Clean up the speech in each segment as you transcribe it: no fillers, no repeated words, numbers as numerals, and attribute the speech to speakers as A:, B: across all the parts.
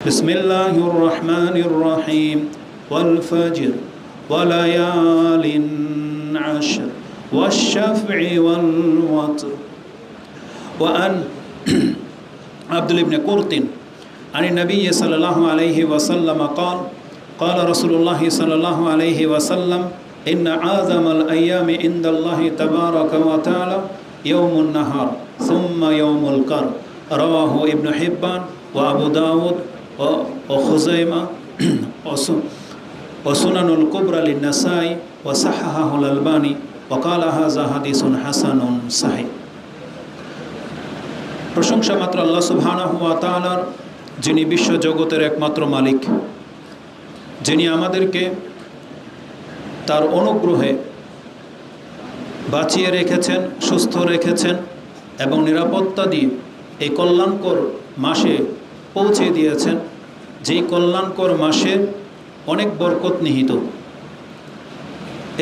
A: বিসমিল্লাহির রহমানির রহিম ওয়াল ফাজর ওয়ালায়ালিন আশর ওয়াশ-শাফঈ ওয়াল ওয়াতর ওয়া আন আব্দুল ইবনে কুরতিন আনি নবী সাল্লাল্লাহু আলাইহি ওয়াসাল্লাম قال قال رسول الله صلى الله عليه وسلم إن أعظم الأيام عند الله تبارك وتعالى يوم النهار ثم يوم القر رواه ابن حبان وأبو داود وخزيمة وسنن الكبرى للنسائي وصححه الألباني وقال هذا حديث حسن صحيح। প্রশংসা মাত্র আল্লাহ সুবহানাহু ওয়া তাআলার, যিনি বিশ্ব জগতের একমাত্র মালিক, যিনি আমাদেরকে তার অনুগ্রহে বাঁচিয়ে রেখেছেন, সুস্থ রেখেছেন এবং নিরাপত্তা দিয়ে এই কল্যাণকর মাসে পৌঁছে দিয়েছেন, যেই কল্যাণকর মাসে অনেক বরকত নিহিত।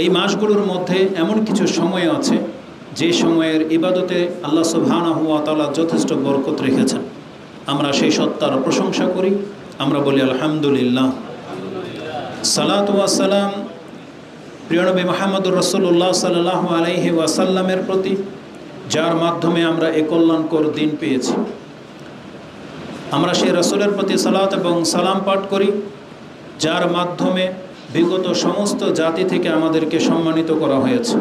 A: এই মাসগুলোর মধ্যে এমন কিছু সময় আছে যে সময়ের ইবাদতে আল্লাহ সুবহানাহু ওয়া তাআলা যথেষ্ট বরকত রেখেছেন। আমরা সেই সত্তার প্রশংসা করি, আমরা বলি আলহামদুলিল্লাহ। সালাতু ওয়াস সালাম প্রিয় নবী মুহাম্মদুর রাসূলুল্লাহ সাল্লাল্লাহু আলাইহি ওয়াসাল্লামের প্রতি, যার মাধ্যমে আমরা এই কল্যাণকর দিন পেয়েছি। আমরা সেই রাসূলের প্রতি সালাত এবং সালাম পাঠ করি, যার মাধ্যমে বিগত সমস্ত জাতি থেকে আমাদেরকে সম্মানিত করা হয়েছে,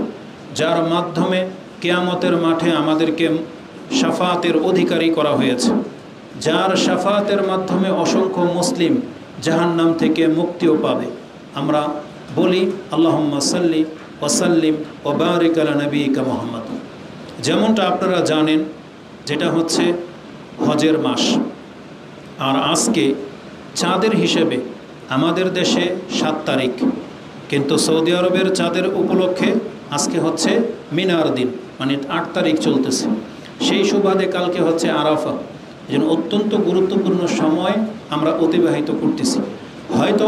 A: যার মাধ্যমে কিয়ামতের মাঠে আমাদেরকে শাফাতের অধিকারী করা হয়েছে, যার শাফাতের মাধ্যমে অসংখ্য মুসলিম জাহান্নাম থেকে মুক্তিও পাবে। আমরা বলি আল্লাহুম্মা সাল্লি ওয়া সাল্লিম ওয়া বারিক আলা নবিয়িকা মুহাম্মদ। যেমনটা আপনারা জানেন, যেটা হচ্ছে হজের মাস, আর আজকে চাঁদের হিসেবে আমাদের দেশে 7 তারিখ, কিন্তু সৌদি আরবের চাঁদের উপলক্ষে আজকে হচ্ছে মিনার দিন, মানে 8 তারিখ চলতেছে। সেই সুবাদে কালকে হচ্ছে আরাফা। এই জন্য অত্যন্ত গুরুত্বপূর্ণ সময় আমরা অতিবাহিত করতেছি। হয়তো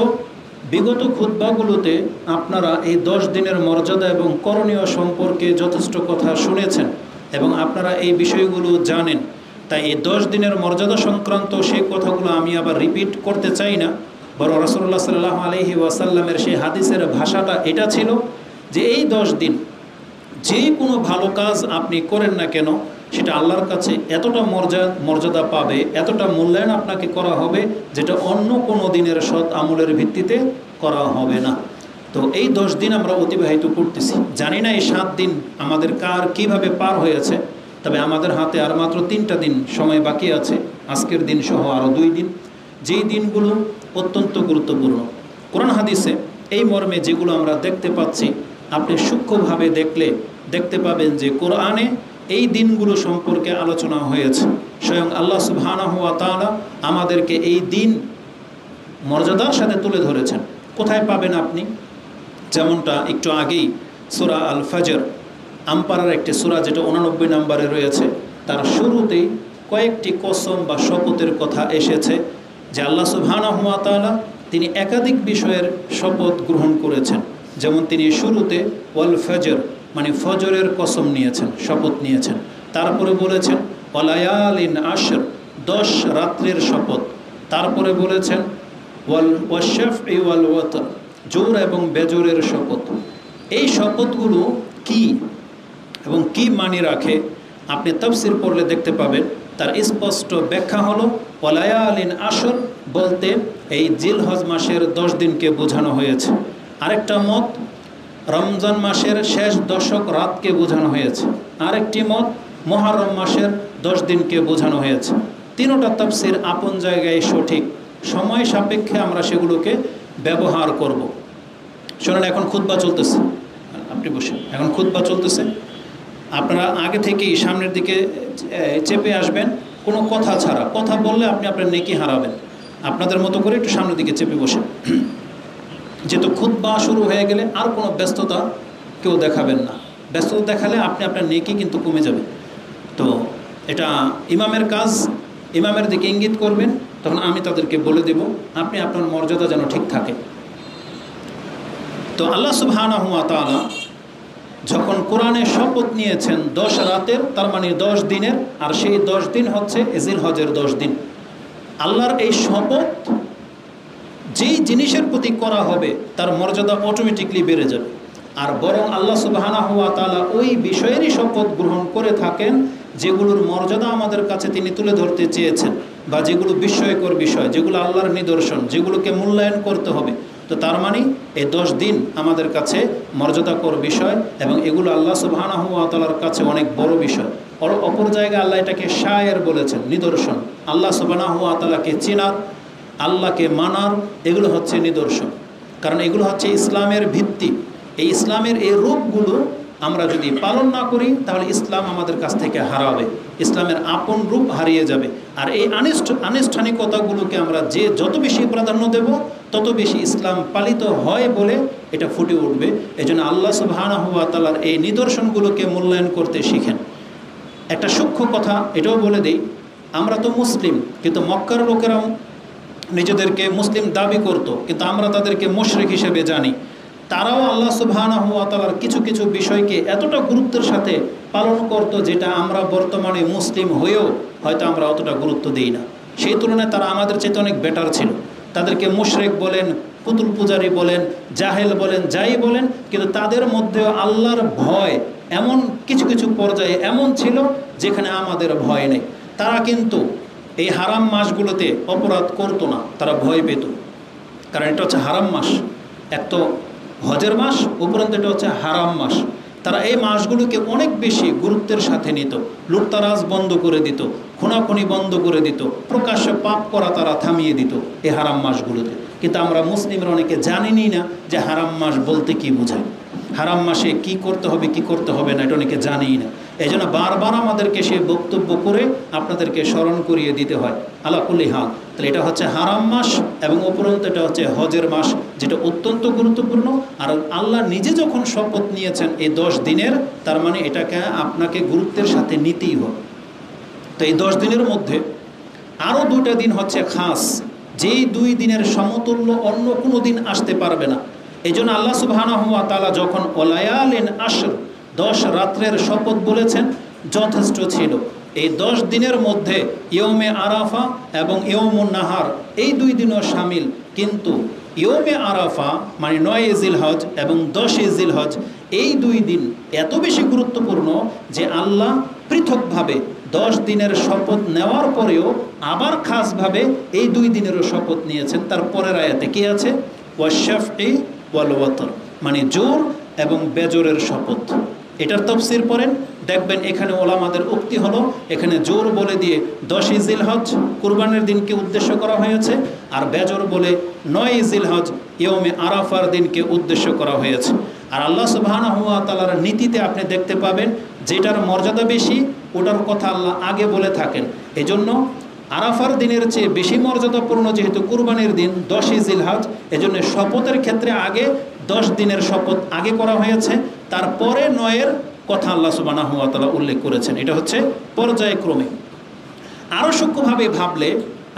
A: বিগত খুতবাগুলোতে আপনারা এই 10 দিনের মর্যাদা এবং করণীয় সম্পর্কে যথেষ্ট কথা শুনেছেন এবং আপনারা এই বিষয়গুলো জানেন। তাই এই 10 দিনের মর্যাদা সংক্রান্ত সেই কথাগুলো আমি আবার রিপিট করতে চাই না, বরং রাসূলুল্লাহ সাল্লাল্লাহু আলাইহি ওয়াসাল্লামের সেই হাদিসের ভাষাটা এটা ছিল যে এই 10 দিন যে কোনো ভালো কাজ আপনি করেন না কেন, সেটা আল্লাহর কাছে এতটা মর্যাদা পাবে, এতটা মূল্যায়ন আপনাকে করা হবে, যেটা অন্য কোনো দিনের সৎ আমলের ভিত্তিতে করা হবে না। তো এই 10 দিন আমরা অতিবাহিত করতেছি। জানি না এই 7 দিন আমাদের কার কিভাবে পার হয়েছে, তবে আমাদের হাতে আর মাত্র 3টা দিন সময় বাকি আছে, আজকের দিন সহ আরও 2 দিন, যেই দিনগুলো অত্যন্ত গুরুত্বপূর্ণ। কোরআন হাদিসে এই মর্মে যেগুলো আমরা দেখতে পাচ্ছি, আপনি সূক্ষ্মভাবে দেখতে পাবেন যে কোরআনে এই দিনগুলো সম্পর্কে আলোচনা হয়েছে। স্বয়ং আল্লাহ সুবহানাহু ওয়া তাআলা আমাদেরকে এই দিন মর্যাদার সাথে তুলে ধরেছেন। কোথায় পাবেন আপনি? যেমনটা একটু আগেই সূরা আল ফাজর, আমপারার একটি সূরা যেটা 89 নম্বরে রয়েছে, তার শুরুতেই কয়েকটি কসম বা শপথের কথা এসেছে যে আল্লাহ সুবহানাহু ওয়া তাআলা তিনি একাধিক বিষয়ের শপথ গ্রহণ করেছেন। যেমন তিনি শুরুতে ওয়াল ফাজর মানে ফজরের কসম নিয়েছেন, শপথ নিয়েছেন। তারপরে বলেছেন ওয়ালায়ালিন আশর 10 রাত্রের শপথ। তারপরে বলেছেন ওয়াশ-শাফঈ ওয়াল ওয়াতর জোর এবং বেজোরের শপথ। এই শপথগুলো কি এবং কি মানে রাখে, আপনি তাফসীর পড়লে দেখতে পাবেন। তার স্পষ্ট ব্যাখ্যা হলো ওয়ালায়ালিন আশর বলতে এই জিলহজ মাসের 10 দিনকে বোঝানো হয়েছে। আরেকটা মত রমজান মাসের শেষ 10 রাতকে বোঝানো হয়েছে। আরেকটি মত মুহররম মাসের 10 দিনকে বোঝানো হয়েছে। তিনোটা তাফসীর আপন জায়গায় সঠিক, সময় সাপেক্ষে আমরা সেগুলোকে ব্যবহার করব। শুনুন, এখন খুতবা চলতেছে, আপনি বসেন, এখন খুতবা চলতেছে। আপনারা আগে থেকেই সামনের দিকে চেপে আসবেন, কোনো কথা ছাড়া। কথা বললে আপনি আপনার নেকি হারাবেন। আপনাদের মতো করে একটু সামনের দিকে চেপে বসেন, যেহেতু খুতবা শুরু হয়ে গেলে আর কোনো ব্যস্ততা কেউ দেখাবেন না। ব্যস্ততা দেখালে আপনি আপনার নেকি কিন্তু কমে যাবে। তো এটা ইমামের কাজ, ইমামের দিকে ইঙ্গিত করবেন, তখন আমি তাদেরকে বলে দেব, আপনি আপনার মর্যাদা যেন ঠিক থাকে। তো আল্লাহ সুবহানাহু ওয়া তাআলা যখন কোরআনে শপথ নিয়েছেন 10 রাতের, তার মানে 10 দিনের, আর সেই 10 দিন হচ্ছে জিলহজের 10 দিন। আল্লাহর এই শপথ যেই জিনিসের প্রতি করা হবে তার মর্যাদা অটোমেটিকলি বেড়ে যাবে। আর বরং আল্লাহ সুবহানাহু ওয়া তাআলা ওই বিষয়েরই শপথ গ্রহণ করে থাকেন যেগুলোর মর্যাদা আমাদের কাছে তিনি তুলে ধরতে চেয়েছেন, বা যেগুলো বিস্ময়কর বিষয়, যেগুলো আল্লাহর নিদর্শন, যেগুলোকে মূল্যায়ন করতে হবে। তো তার মানে এই 10 দিন আমাদের কাছে মর্যাদাকর বিষয়, এবং এগুলো আল্লাহ সুবহানাহু ওয়া তাআলার কাছে অনেক বড় বিষয়। অপর জায়গায় আল্লাহ এটাকে শায়ের বলেছেন, নিদর্শন। আল্লাহ সুবহানাহু ওয়া তাআলাকে চেনার, আল্লাহকে মানার, এগুলো হচ্ছে নিদর্শন। কারণ এগুলো হচ্ছে ইসলামের ভিত্তি। এই ইসলামের এই রূপগুলো আমরা যদি পালন না করি তাহলে ইসলাম আমাদের কাছ থেকে হারাবে, ইসলামের আপন রূপ হারিয়ে যাবে। আর এই আনুষ্ঠানিকতাগুলোকে আমরা যত বেশি প্রাধান্য দেব তত বেশি ইসলাম পালিত হয় বলে এটা ফুটে উঠবে। এই জন্য আল্লাহ সুবহানাহু ওয়া তাআলার এই নিদর্শনগুলোকে মূল্যায়ন করতে শিখেন। একটা সূক্ষ্ম কথা এটাও বলে দিই, আমরা তো মুসলিম, কিন্তু মক্কার লোকেরাও নিজেদেরকে মুসলিম দাবি করত, কিন্তু আমরা তাদেরকে মুশরিক হিসেবে জানি। তারাও আল্লাহ সুবহানাহু ওয়া তাআলার কিছু কিছু বিষয়কে এতটা গুরুত্বের সাথে পালন করত যেটা আমরা বর্তমানে মুসলিম হয়েও হয়তো আমরা অতটা গুরুত্ব দিই না। সেই তুলনায় তারা আমাদের চেয়ে অনেক বেটার ছিল। তাদেরকে মুশরিক বলেন, পুতুল পূজারী বলেন, জাহেল বলেন, যাই বলেন, কিন্তু তাদের মধ্যেও আল্লাহর ভয় এমন কিছু কিছু পর্যায়ে এমন ছিল যেখানে আমাদের ভয় নেই। তারা কিন্তু এই হারাম মাসগুলোতে অপরাধ করতো না, তারা ভয় পেত। কারণ এটা হচ্ছে হারাম মাস, এক তো হজের মাস, উপরন্ত এটা হচ্ছে হারাম মাস। তারা এই মাসগুলোকে অনেক বেশি গুরুত্বের সাথে নিত। লুটতারাজ বন্ধ করে দিত, খুনাখুনি বন্ধ করে দিত, প্রকাশ্যে পাপ করা তারা থামিয়ে দিত এই হারাম মাসগুলোতে। কিন্তু আমরা মুসলিমরা অনেকে জানিনি না যে হারাম মাস বলতে কি বোঝায়, হারাম মাসে কি করতে হবে কি করতে হবে না, এটা অনেকে জানিই না। এই জন্য বারবার আমাদেরকে সে বক্তব্য করে আপনাদেরকে স্মরণ করিয়ে দিতে হয়। আলা কুল্লি হাল, তাহলে এটা হচ্ছে হারাম মাস, এবং উপরন্ত এটা হচ্ছে হজের মাস, যেটা অত্যন্ত গুরুত্বপূর্ণ। আর আল্লাহ নিজে যখন শপথ নিয়েছেন এই 10 দিনের, তার মানে এটাকে আপনাকে গুরুত্বের সাথে নিতেই হবে। তো এই 10 দিনের মধ্যে আরও 2টা দিন হচ্ছে খাস, যেই 2 দিনের সমতুল্য অন্য কোনো দিন আসতে পারবে না। এই জন্য আল্লাহ সুবহানাহু ওয়া তাআলা যখন ওয়ালায়ালিন আশর 10 রাত্রের শপথ বলেছেন, যথেষ্ট ছিল। এই 10 দিনের মধ্যে ইয়মে আরাফা এবং ইয়মুন নাহার এই 2 দিনও শামিল। কিন্তু ইয়মে আরাফা মানে 9 জিলহজ এবং 10 জিলহজ এই 2 দিন এত বেশি গুরুত্বপূর্ণ যে আল্লাহ পৃথকভাবে 10 দিনের শপথ নেওয়ার পরেও আবার খাসভাবে এই 2 দিনেরও শপথ নিয়েছেন। তার পরের আয়াতে কি আছে? ওয়াশফি ওয়াল ওয়াতর, মানে জোর এবং বেজোরের শপথ। এটার তাফসীর পড়েন, দেখবেন এখানে ওলামাদের উক্তি হলো, এখানে জোর বলে দিয়ে 10 জিলহজ কুরবানের দিনকে উদ্দেশ্য করা হয়েছে, আর বেজর বলে 9 জিলহজ ইয়মে আরাফার দিনকে উদ্দেশ্য করা হয়েছে। আর আল্লাহ সুবহানাহু ওয়া তাআলার নীতিতে আপনি দেখতে পাবেন যেটার মর্যাদা বেশি ওটার কথা আল্লাহ আগে বলে থাকেন। এজন্য আরাফার দিনের চেয়ে বেশি মর্যাদাপূর্ণ যেহেতু কুরবানির দিন 10 জিলহজ, এজন্য শপথের ক্ষেত্রে আগে 10 দিনের শপথ আগে করা হয়েছে, তারপরে 9-এর কথা আল্লাহ সুবহানাহু ওয়া তাআলা উল্লেখ করেছেন। এটা হচ্ছে পর্যায়ক্রমে। আরও সূক্ষ্মভাবে ভাবলে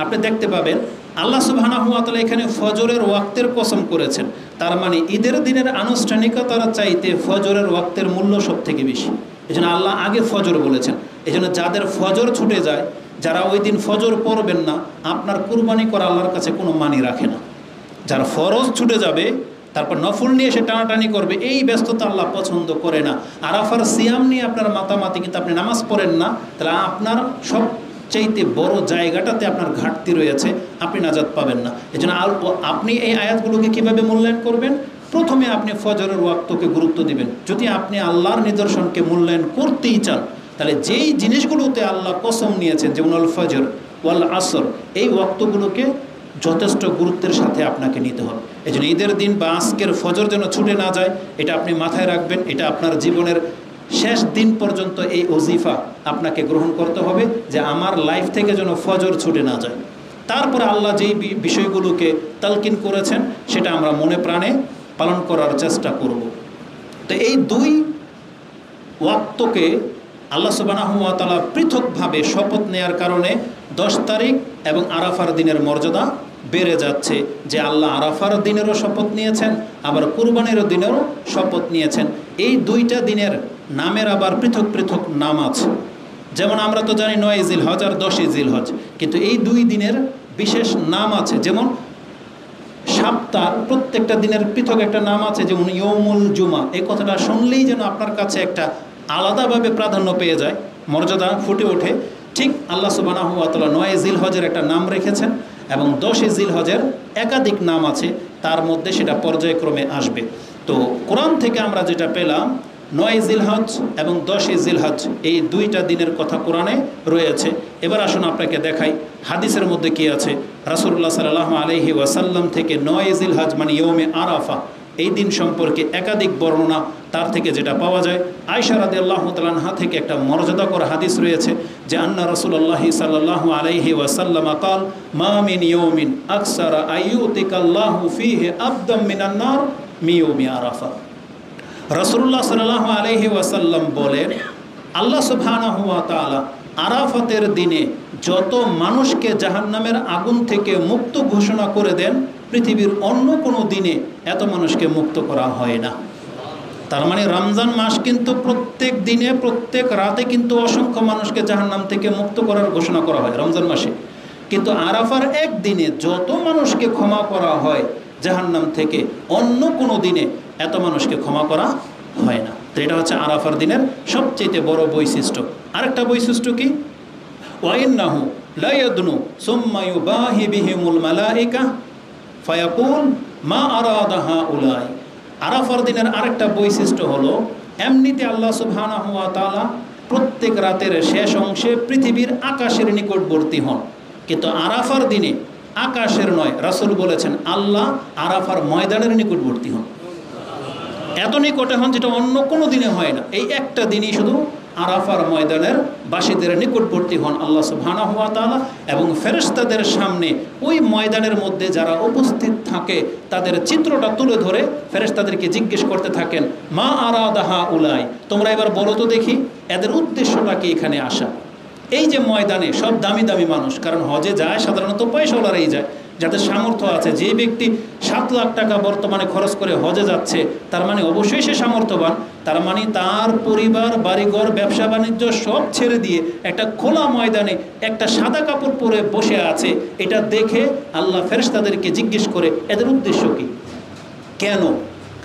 A: আপনি দেখতে পাবেন আল্লাহ সুবহানাহু ওয়া তাআলা এখানে ফজরের ওয়াক্তের কসম করেছেন। তার মানে ঈদের দিনের আনুষ্ঠানিকতার চাইতে ফজরের ওয়াক্তের মূল্য সব থেকে বেশি। এই জন্য আল্লাহ আগে ফজর বলেছেন। এই জন্য যাদের ফজর ছুটে যায়, যারা ওই দিন ফজর পড়বেন না, আপনার কুরবানি করা আল্লাহর কাছে কোনো মানি রাখে না। যার ফরজ ছুটে যাবে তারপর নফল নিয়ে সে টানাটানি করবে, এই ব্যস্ততা আল্লাহ পছন্দ করে না। আরাফার সিয়াম নিয়ে আপনার মাতামাতি, কিন্তু আপনি নামাজ পড়েন না, তাহলে আপনার সব চাইতে বড় জায়গাটাতে আপনার ঘাটতি রয়েছে, আপনি নাজাত পাবেন না। এই জন্য আপনি এই আয়াতগুলোকে কীভাবে মূল্যায়ন করবেন? প্রথমে আপনি ফজরের ওয়াক্তকে গুরুত্ব দিবেন। যদি আপনি আল্লাহর নিদর্শনকে মূল্যায়ন করতেই চান, তাহলে যেই জিনিসগুলোতে আল্লাহ কসম নিয়েছেন, যেমন আল ফজর ওয়াল আসর, এই ওয়াক্তগুলোকে যথেষ্ট গুরুত্বের সাথে আপনাকে নিতে হবে। এই জন্য ঈদের দিন বা আজকের ফজর যেন ছুটে না যায়, এটা আপনি মাথায় রাখবেন। এটা আপনার জীবনের শেষ দিন পর্যন্ত এই ওজিফা আপনাকে গ্রহণ করতে হবে যে আমার লাইফ থেকে যেন ফজর ছুটে না যায়। তারপরে আল্লাহ যেই বিষয়গুলোকে তালকিন করেছেন সেটা আমরা মনে প্রাণে পালন করার চেষ্টা করব। তো এই 2 ওয়াক্তকে আল্লাহ সুবহানাহু ওয়া তাআলা পৃথকভাবে শপথ নেয়ার কারণে 10 তারিখ এবং আরাফার দিনের মর্যাদা বেড়ে যাচ্ছে। যে আল্লাহ আরাফার দিনেরও শপথ নিয়েছেন, আবার কুরবানির দিনেরও শপথ নিয়েছেন। এই 2টা দিনের নামের আবার পৃথক পৃথক নাম আছে। যেমন আমরা তো জানি 9 জিলহজ আর 10 জিলহজ, কিন্তু এই 2 দিনের বিশেষ নাম আছে, যেমন সপ্তাহ প্রত্যেকটা দিনের পৃথক একটা নাম আছে, যেমন ইয়ৌমুল জুমা। এই কথাটা শুনলেই যেন আপনার কাছে একটা আলাদাভাবে প্রাধান্য পেয়ে যায়, মর্যাদা ফুটে ওঠে। ঠিক আল্লাহ সুবহানাহু ওয়া তাআলা 9 জিলহজের একটা নাম রেখেছেন এবং 10 জিলহজের একাধিক নাম আছে, তার মধ্যে সেটা পর্যায়ক্রমে আসবে। তো কোরআন থেকে আমরা যেটা পেলাম 9 জিলহজ এবং 10 জিলহজ এই দুইটা দিনের কথা কোরআনে রয়েছে। এবার আসুন আপনাকে দেখাই হাদিসের মধ্যে কি আছে। রাসূলুল্লাহ সাল্লাল্লাহু আলাইহি ওয়াসাল্লাম থেকে 9 জিলহজ মানে ইয়ৌমে আরাফা এই দিন সম্পর্কে একাধিক বর্ণনা তার থেকে যেটা পাওয়া যায়। আয়েশা রাদিয়াল্লাহু তাআলা আনহা থেকে একটা মর্যাদাকর হাদিস রয়েছে যে আন্না রাসূলুল্লাহ সাল্লাল্লাহু আলাইহি ওয়াসাল্লাম قال মা মিন ইয়াউমিন আকসারা আইয়ুতিকাল্লাহু ফীহি আবদাম মিনান নার মি ইয়াউমি আরাফা। রাসূলুল্লাহ সাল্লাল্লাহু আলাইহি ওয়াসাল্লাম বলেন, আল্লাহ সুবহানাহু ওয়া তাআলা আরাফাতের দিনে যত মানুষকে জাহান্নামের আগুন থেকে মুক্ত ঘোষণা করে দেন, পৃথিবীর অন্য কোনো দিনে এত মানুষকে মুক্ত করা হয় না। তার মানে রমজান মাস কিন্তু প্রত্যেক দিনে প্রত্যেক রাতে কিন্তু অসংখ্য মানুষকে জাহান্নাম থেকে মুক্ত করার ঘোষণা করা হয় রমজান মাসে, কিন্তু আরাফার এক দিনে যত মানুষকে ক্ষমা করা হয় জাহান্নাম থেকে, অন্য কোনো দিনে এত মানুষকে ক্ষমা করা হয় না। তো এটা হচ্ছে আরাফার দিনের সবচেয়ে বড় বৈশিষ্ট্য। আরেকটা বৈশিষ্ট্য কি, ওয়াইন্নাহু লা ইয়াদনু সুম্মা ইউবাহি বিহিমুল মালাইকা ফায়াকুল মা আরাদা হাউলাই। আরাফার দিনের আরেকটা বৈশিষ্ট্য হলো, এমনিতে আল্লাহ সুবহানাহু ওয়া তাআলা প্রত্যেক রাতের শেষ অংশে পৃথিবীর আকাশের নিকটবর্তী হন, কিন্তু আরাফার দিনে আকাশের নয়, রাসূল বলেছেন আল্লাহ আরাফার ময়দানের নিকটবর্তী হন। এত নিকটে হন যেটা অন্য কোনো দিনে হয় না। এই একটা দিনই শুধু আরাফার ময়দানের বাসীদের নিকটবর্তী হন আল্লাহ সুবহানাহু ওয়া তাআলা, এবং ফেরেশতাদের সামনে ওই ময়দানের মধ্যে যারা উপস্থিত থাকে তাদের চিত্রটা তুলে ধরে ফেরেশতাদেরকে জিজ্ঞেস করতে থাকেন, মা আরাদা হাউলাই, তোমরা এবার বলো তো দেখি এদের উদ্দেশ্যটা কি এখানে আসা। এই যে ময়দানে সব দামি দামি মানুষ, কারণ হজে যায় সাধারণত পয়সাওয়ালারাই যায়, যাদের সামর্থ্য আছে। যে ব্যক্তি 7 লাখ টাকা বর্তমানে খরচ করে হজে যাচ্ছে, তার মানে অবশ্যই সে সামর্থ্যবান। তার মানে তার পরিবার, বাড়িঘর, ব্যবসা বাণিজ্য সব ছেড়ে দিয়ে একটা খোলা ময়দানে একটা সাদা কাপড় পরে বসে আছে। এটা দেখে আল্লাহ ফেরেশতাদেরকে জিজ্ঞেস করে এদের উদ্দেশ্য কি, কেন?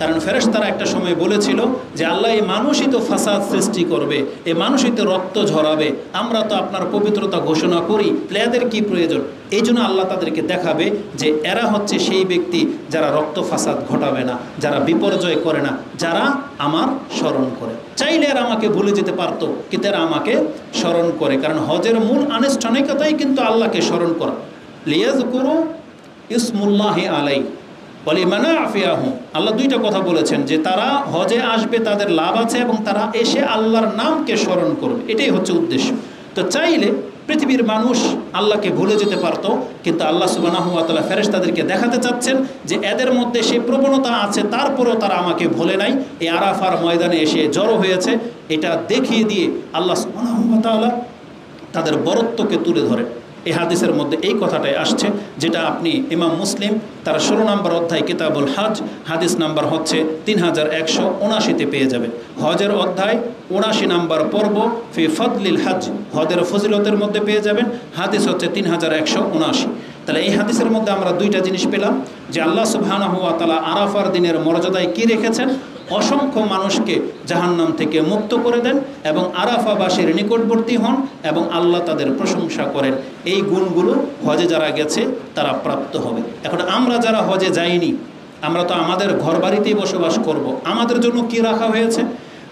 A: কারণ ফেরেশতারা একটা সময় বলেছিল যে আল্লাহ এই মানুষই তো ফাসাদ সৃষ্টি করবে, এই মানুষই তো রক্ত ঝরাবে, আমরা তো আপনার পবিত্রতা ঘোষণা করি, এদের কি প্রয়োজন? এই জন্য আল্লাহ তাদেরকে দেখাবে যে এরা হচ্ছে সেই ব্যক্তি যারা রক্ত ফাসাদ ঘটাবে না, যারা বিপর্যয় করে না, যারা আমার স্মরণ করে। চাইলে এরা আমাকে ভুলে যেতে পারতো, কিন্তু এরা আমাকে স্মরণ করে। কারণ হজের মূল আনুষ্ঠানিকতাই কিন্তু আল্লাহকে স্মরণ করা। লিয়াযকুরু ইসমুল্লাহি আলাই বলে মানা আফিয়াহুম। আল্লাহ দুইটা কথা বলেছেন যে তারা হজে আসবে, তাদের লাভ আছে, এবং তারা এসে আল্লাহর নামকে স্মরণ করবে, এটাই হচ্ছে উদ্দেশ্য। তো চাইলে পৃথিবীর মানুষ আল্লাহকে ভুলে যেতে পারতো, কিন্তু আল্লাহ সুবহানাহু ওয়া তাআলা ফেরেশতাদেরকে দেখাতে চাচ্ছেন যে এদের মধ্যে সেই প্রবণতা আছে, তারপরেও তারা আমাকে ভোলে নাই, এই আরাফার ময়দানে এসে জড়ো হয়েছে। এটা দেখিয়ে দিয়ে আল্লাহ সুবহানাহু ওয়া তাআলা তাদের বরত্বকে তুলে ধরে। এই হাদিসের মধ্যে এই কথাটাই আসছে, যেটা আপনি ইমাম মুসলিম তার 16 নম্বর অধ্যায় কিতাবুল হজ হাদিস নাম্বার হচ্ছে 3179-তে পেয়ে যাবেন। হজের অধ্যায় 79 নম্বর পর্ব ফি ফদলিল হজ, হজের ফজিলতের মধ্যে পেয়ে যাবেন। হাদিস হচ্ছে 3179। তাহলে এই হাদিসের মধ্যে আমরা দুইটা জিনিস পেলাম, যে আল্লাহ সুবহানাহু ওয়া তাআলা আরাফার দিনের মর্যাদায় কি রেখেছেন, অসংখ্য মানুষকে জাহান্নাম থেকে মুক্ত করে দেন এবং আরাফাবাসীর নিকটবর্তী হন এবং আল্লাহ তাদের প্রশংসা করেন। এই গুণগুলো হজে যারা গেছে তারা প্রাপ্ত হবে। এখন আমরা যারা হজে যাইনি, আমরা তো আমাদের ঘর বাড়িতেই বসবাস করব। আমাদের জন্য কি রাখা হয়েছে?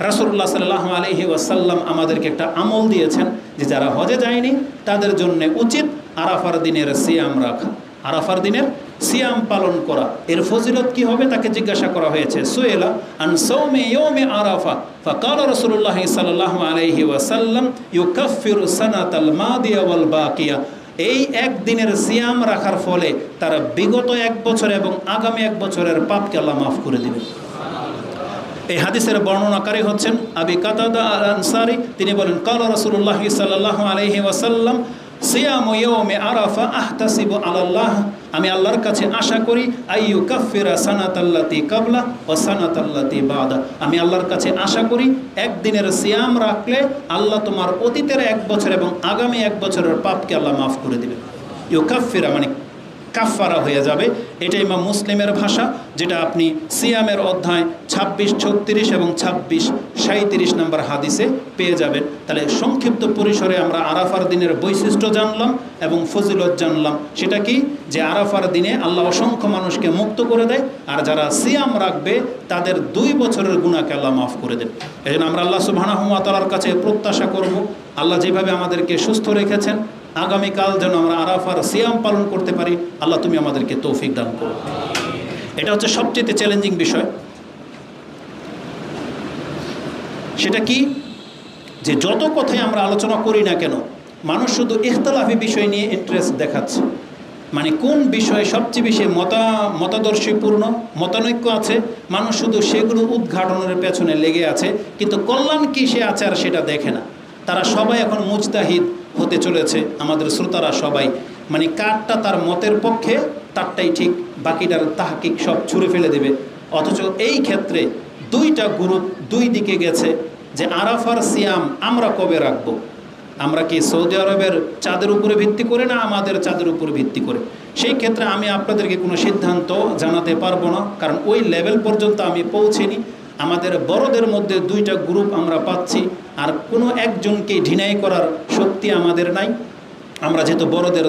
A: রাসূলুল্লাহ সাল্লাল্লাহু আলাইহি ওয়াসাল্লাম আমাদেরকে একটা আমল দিয়েছেন যে যারা হজে যায়নি তাদের জন্য উচিত আরাফার দিনের সিয়াম রাখা, আরাফার দিনের সিয়াম পালন করা। এর ফজিলত কি হবে তাকে জিজ্ঞাসা করা হয়েছে। সুয়েলা আন সাওমি ইয়াউমি আরাফা ফাকাল রাসূলুল্লাহ সাল্লাল্লাহু আলাইহি ওয়াসাল্লাম ইউকাফিরু সানাতাল মাদিয়া ওয়াল বাকিয়া। এই একদিনের সিয়াম রাখার ফলে তারা বিগত 1 বছর এবং আগামী 1 বছরের পাপকে আল্লাহ মাফ করে দিবেন। এই হাদিসের বর্ণনাকারী হচ্ছেন আবি কাতাদা আল আনসারী। তিনি বলেন কালা রাসূলুল্লাহ সাল্লাল্লাহু আলাইহি ওয়াসাল্লাম সিয়ামু ইয়াউমি আরাফা আহতাসিবু আলাল্লাহ, আমি আল্লাহর কাছে আশা করি আইয়ু কাফিরা সানাতাল্লাতি কাবলা ওয়া সানাতাল্লাতি বাদা, আমি আল্লাহর কাছে আশা করি একদিনের সিয়াম রাখলে আল্লাহ তোমার অতীতের 1 বছর এবং আগামী 1 বছরের পাপকে আল্লাহ মাফ করে দিবেন। ইউকাফিরা মানে কাফারা হয়ে যাবে। এটা ইমাম মুসলিমের ভাষা, যেটা আপনি সিয়ামের অধ্যায় 26, 36 এবং 26, 37 নম্বর হাদিসে পেয়ে যাবেন। তাহলে সংক্ষিপ্ত পরিসরে আমরা আরাফার দিনের বৈশিষ্ট্য জানলাম এবং ফজিলত জানলাম। সেটা কি? যে আরাফার দিনে আল্লাহ অসংখ্য মানুষকে মুক্ত করে দেয়, আর যারা সিয়াম রাখবে তাদের 2 বছরের গুনাহকে আল্লাহ মাফ করে দেন। এই জন্য আমরা আল্লাহ সুবহানাহু ওয়া তাআলার কাছে প্রত্যাশা করব, আল্লাহ যেভাবে আমাদেরকে সুস্থ রেখেছেন, আগামীকাল যেন আমরা আরাফার সিয়াম পালন করতে পারি। আল্লাহ তুমি আমাদেরকে তৌফিক দান করো। এটা হচ্ছে সবচেয়ে চ্যালেঞ্জিং বিষয়। সেটা কি? যে যত কথাই আমরা আলোচনা করি না কেন, মানুষ শুধু ইখতিলাফি বিষয় নিয়ে ইন্টারেস্ট দেখাচ্ছে। মানে কোন বিষয়ে সবচেয়ে বেশি মতাদর্শীপূর্ণ মতানৈক্য আছে, মানুষ শুধু সেগুলো উদ্ঘাটনের পেছনে লেগে আছে, কিন্তু কল্যাণ কিসে আছে আর সেটা দেখে না। তারা সবাই এখন মুজতাহিদ হতে চলেছে, আমাদের শ্রোতারা সবাই। মানে কারটা তার মতের পক্ষে তারটাই ঠিক, বাকিটার তাহকিক সব ছুঁড়ে ফেলে দেবে। অথচ এই ক্ষেত্রে 2টা গ্রুপ 2 দিকে গেছে যে আরাফার সিয়াম আমরা কবে রাখবো? আমরা কি সৌদি আরবের চাঁদের উপরে ভিত্তি করে না আমাদের চাঁদের উপরে ভিত্তি করে? সেই ক্ষেত্রে আমি আপনাদেরকে কোনো সিদ্ধান্ত জানাতে পারবো না, কারণ ওই লেভেল পর্যন্ত আমি পৌঁছিনি। আমাদের বড়দের মধ্যে 2টা গ্রুপ আমরা পাচ্ছি, আর কোনো একজনকে ঢিনাই করার শক্তি আমাদের নাই। আমরা যেহেতু বড়দের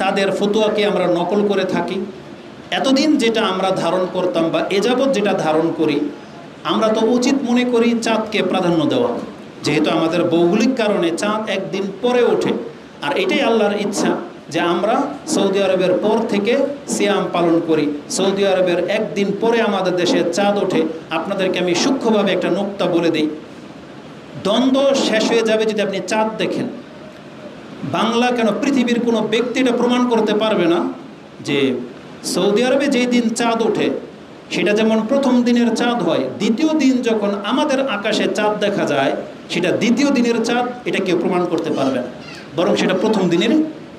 A: তাদের ফতোয়াকে আমরা নকল করে থাকি। এতদিন যেটা আমরা ধারণ করতাম বা এযাবৎ যেটা ধারণ করি, আমরা তো উচিত মনে করি চাঁদকে প্রাধান্য দেওয়া, যেহেতু আমাদের ভৌগোলিক কারণে চাঁদ একদিন পরে ওঠে। আর এটাই আল্লাহর ইচ্ছা যে আমরা সৌদি আরবের পর থেকে সিয়াম পালন করি। সৌদি আরবের একদিন পরে আমাদের দেশে চাঁদ ওঠে। আপনাদেরকে আমি সূক্ষ্মভাবে একটা নোক্তা বলে দিই, দ্বন্দ্ব শেষ হয়ে যাবে যদি আপনি চাঁদ দেখেন। বাংলা কেন, পৃথিবীর কোনো ব্যক্তি এটা প্রমাণ করতে পারবে না যে সৌদি আরবে যেই দিন চাঁদ ওঠে সেটা যেমন প্রথম দিনের চাঁদ হয়, দ্বিতীয় দিন যখন আমাদের আকাশে চাঁদ দেখা যায় সেটা দ্বিতীয় দিনের চাঁদ, এটা কেউ প্রমাণ করতে পারবে না, বরং সেটা প্রথম দিনের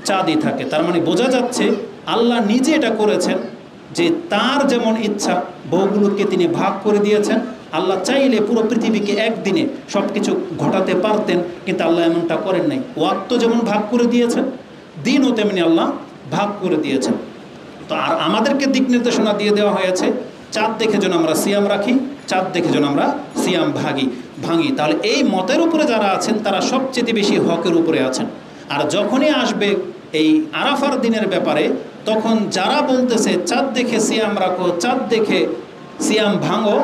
A: চাঁদই থাকে। তার মানে বোঝা যাচ্ছে আল্লাহ নিজে এটা করেছেন যে তার যেমন ইচ্ছা বহুগুলোকে তিনি ভাগ করে দিয়েছেন। আল্লাহ চাইলে পুরো পৃথিবীকে একদিনে সব কিছু ঘটাতে পারতেন, কিন্তু আল্লাহ এমনটা করেন নাই। ওয়াক্ত যেমন ভাগ করে দিয়েছেন, দিনও তেমনি আল্লাহ ভাগ করে দিয়েছেন। তো আর আমাদেরকে দিক নির্দেশনা দিয়ে দেওয়া হয়েছে, চাঁদ দেখে যেন আমরা সিয়াম রাখি, চাঁদ দেখে যেন আমরা সিয়াম ভাঙি। তাহলে এই মতের উপরে যারা আছেন তারা সবচেয়ে বেশি হকের উপরে আছেন। আর যখনই আসবে এই আরাফার দিনের ব্যাপারে, তখন যারা বলতেছে চাঁদ দেখে সিয়াম রাখো, চাঁদ দেখে সিয়াম ভাঙো,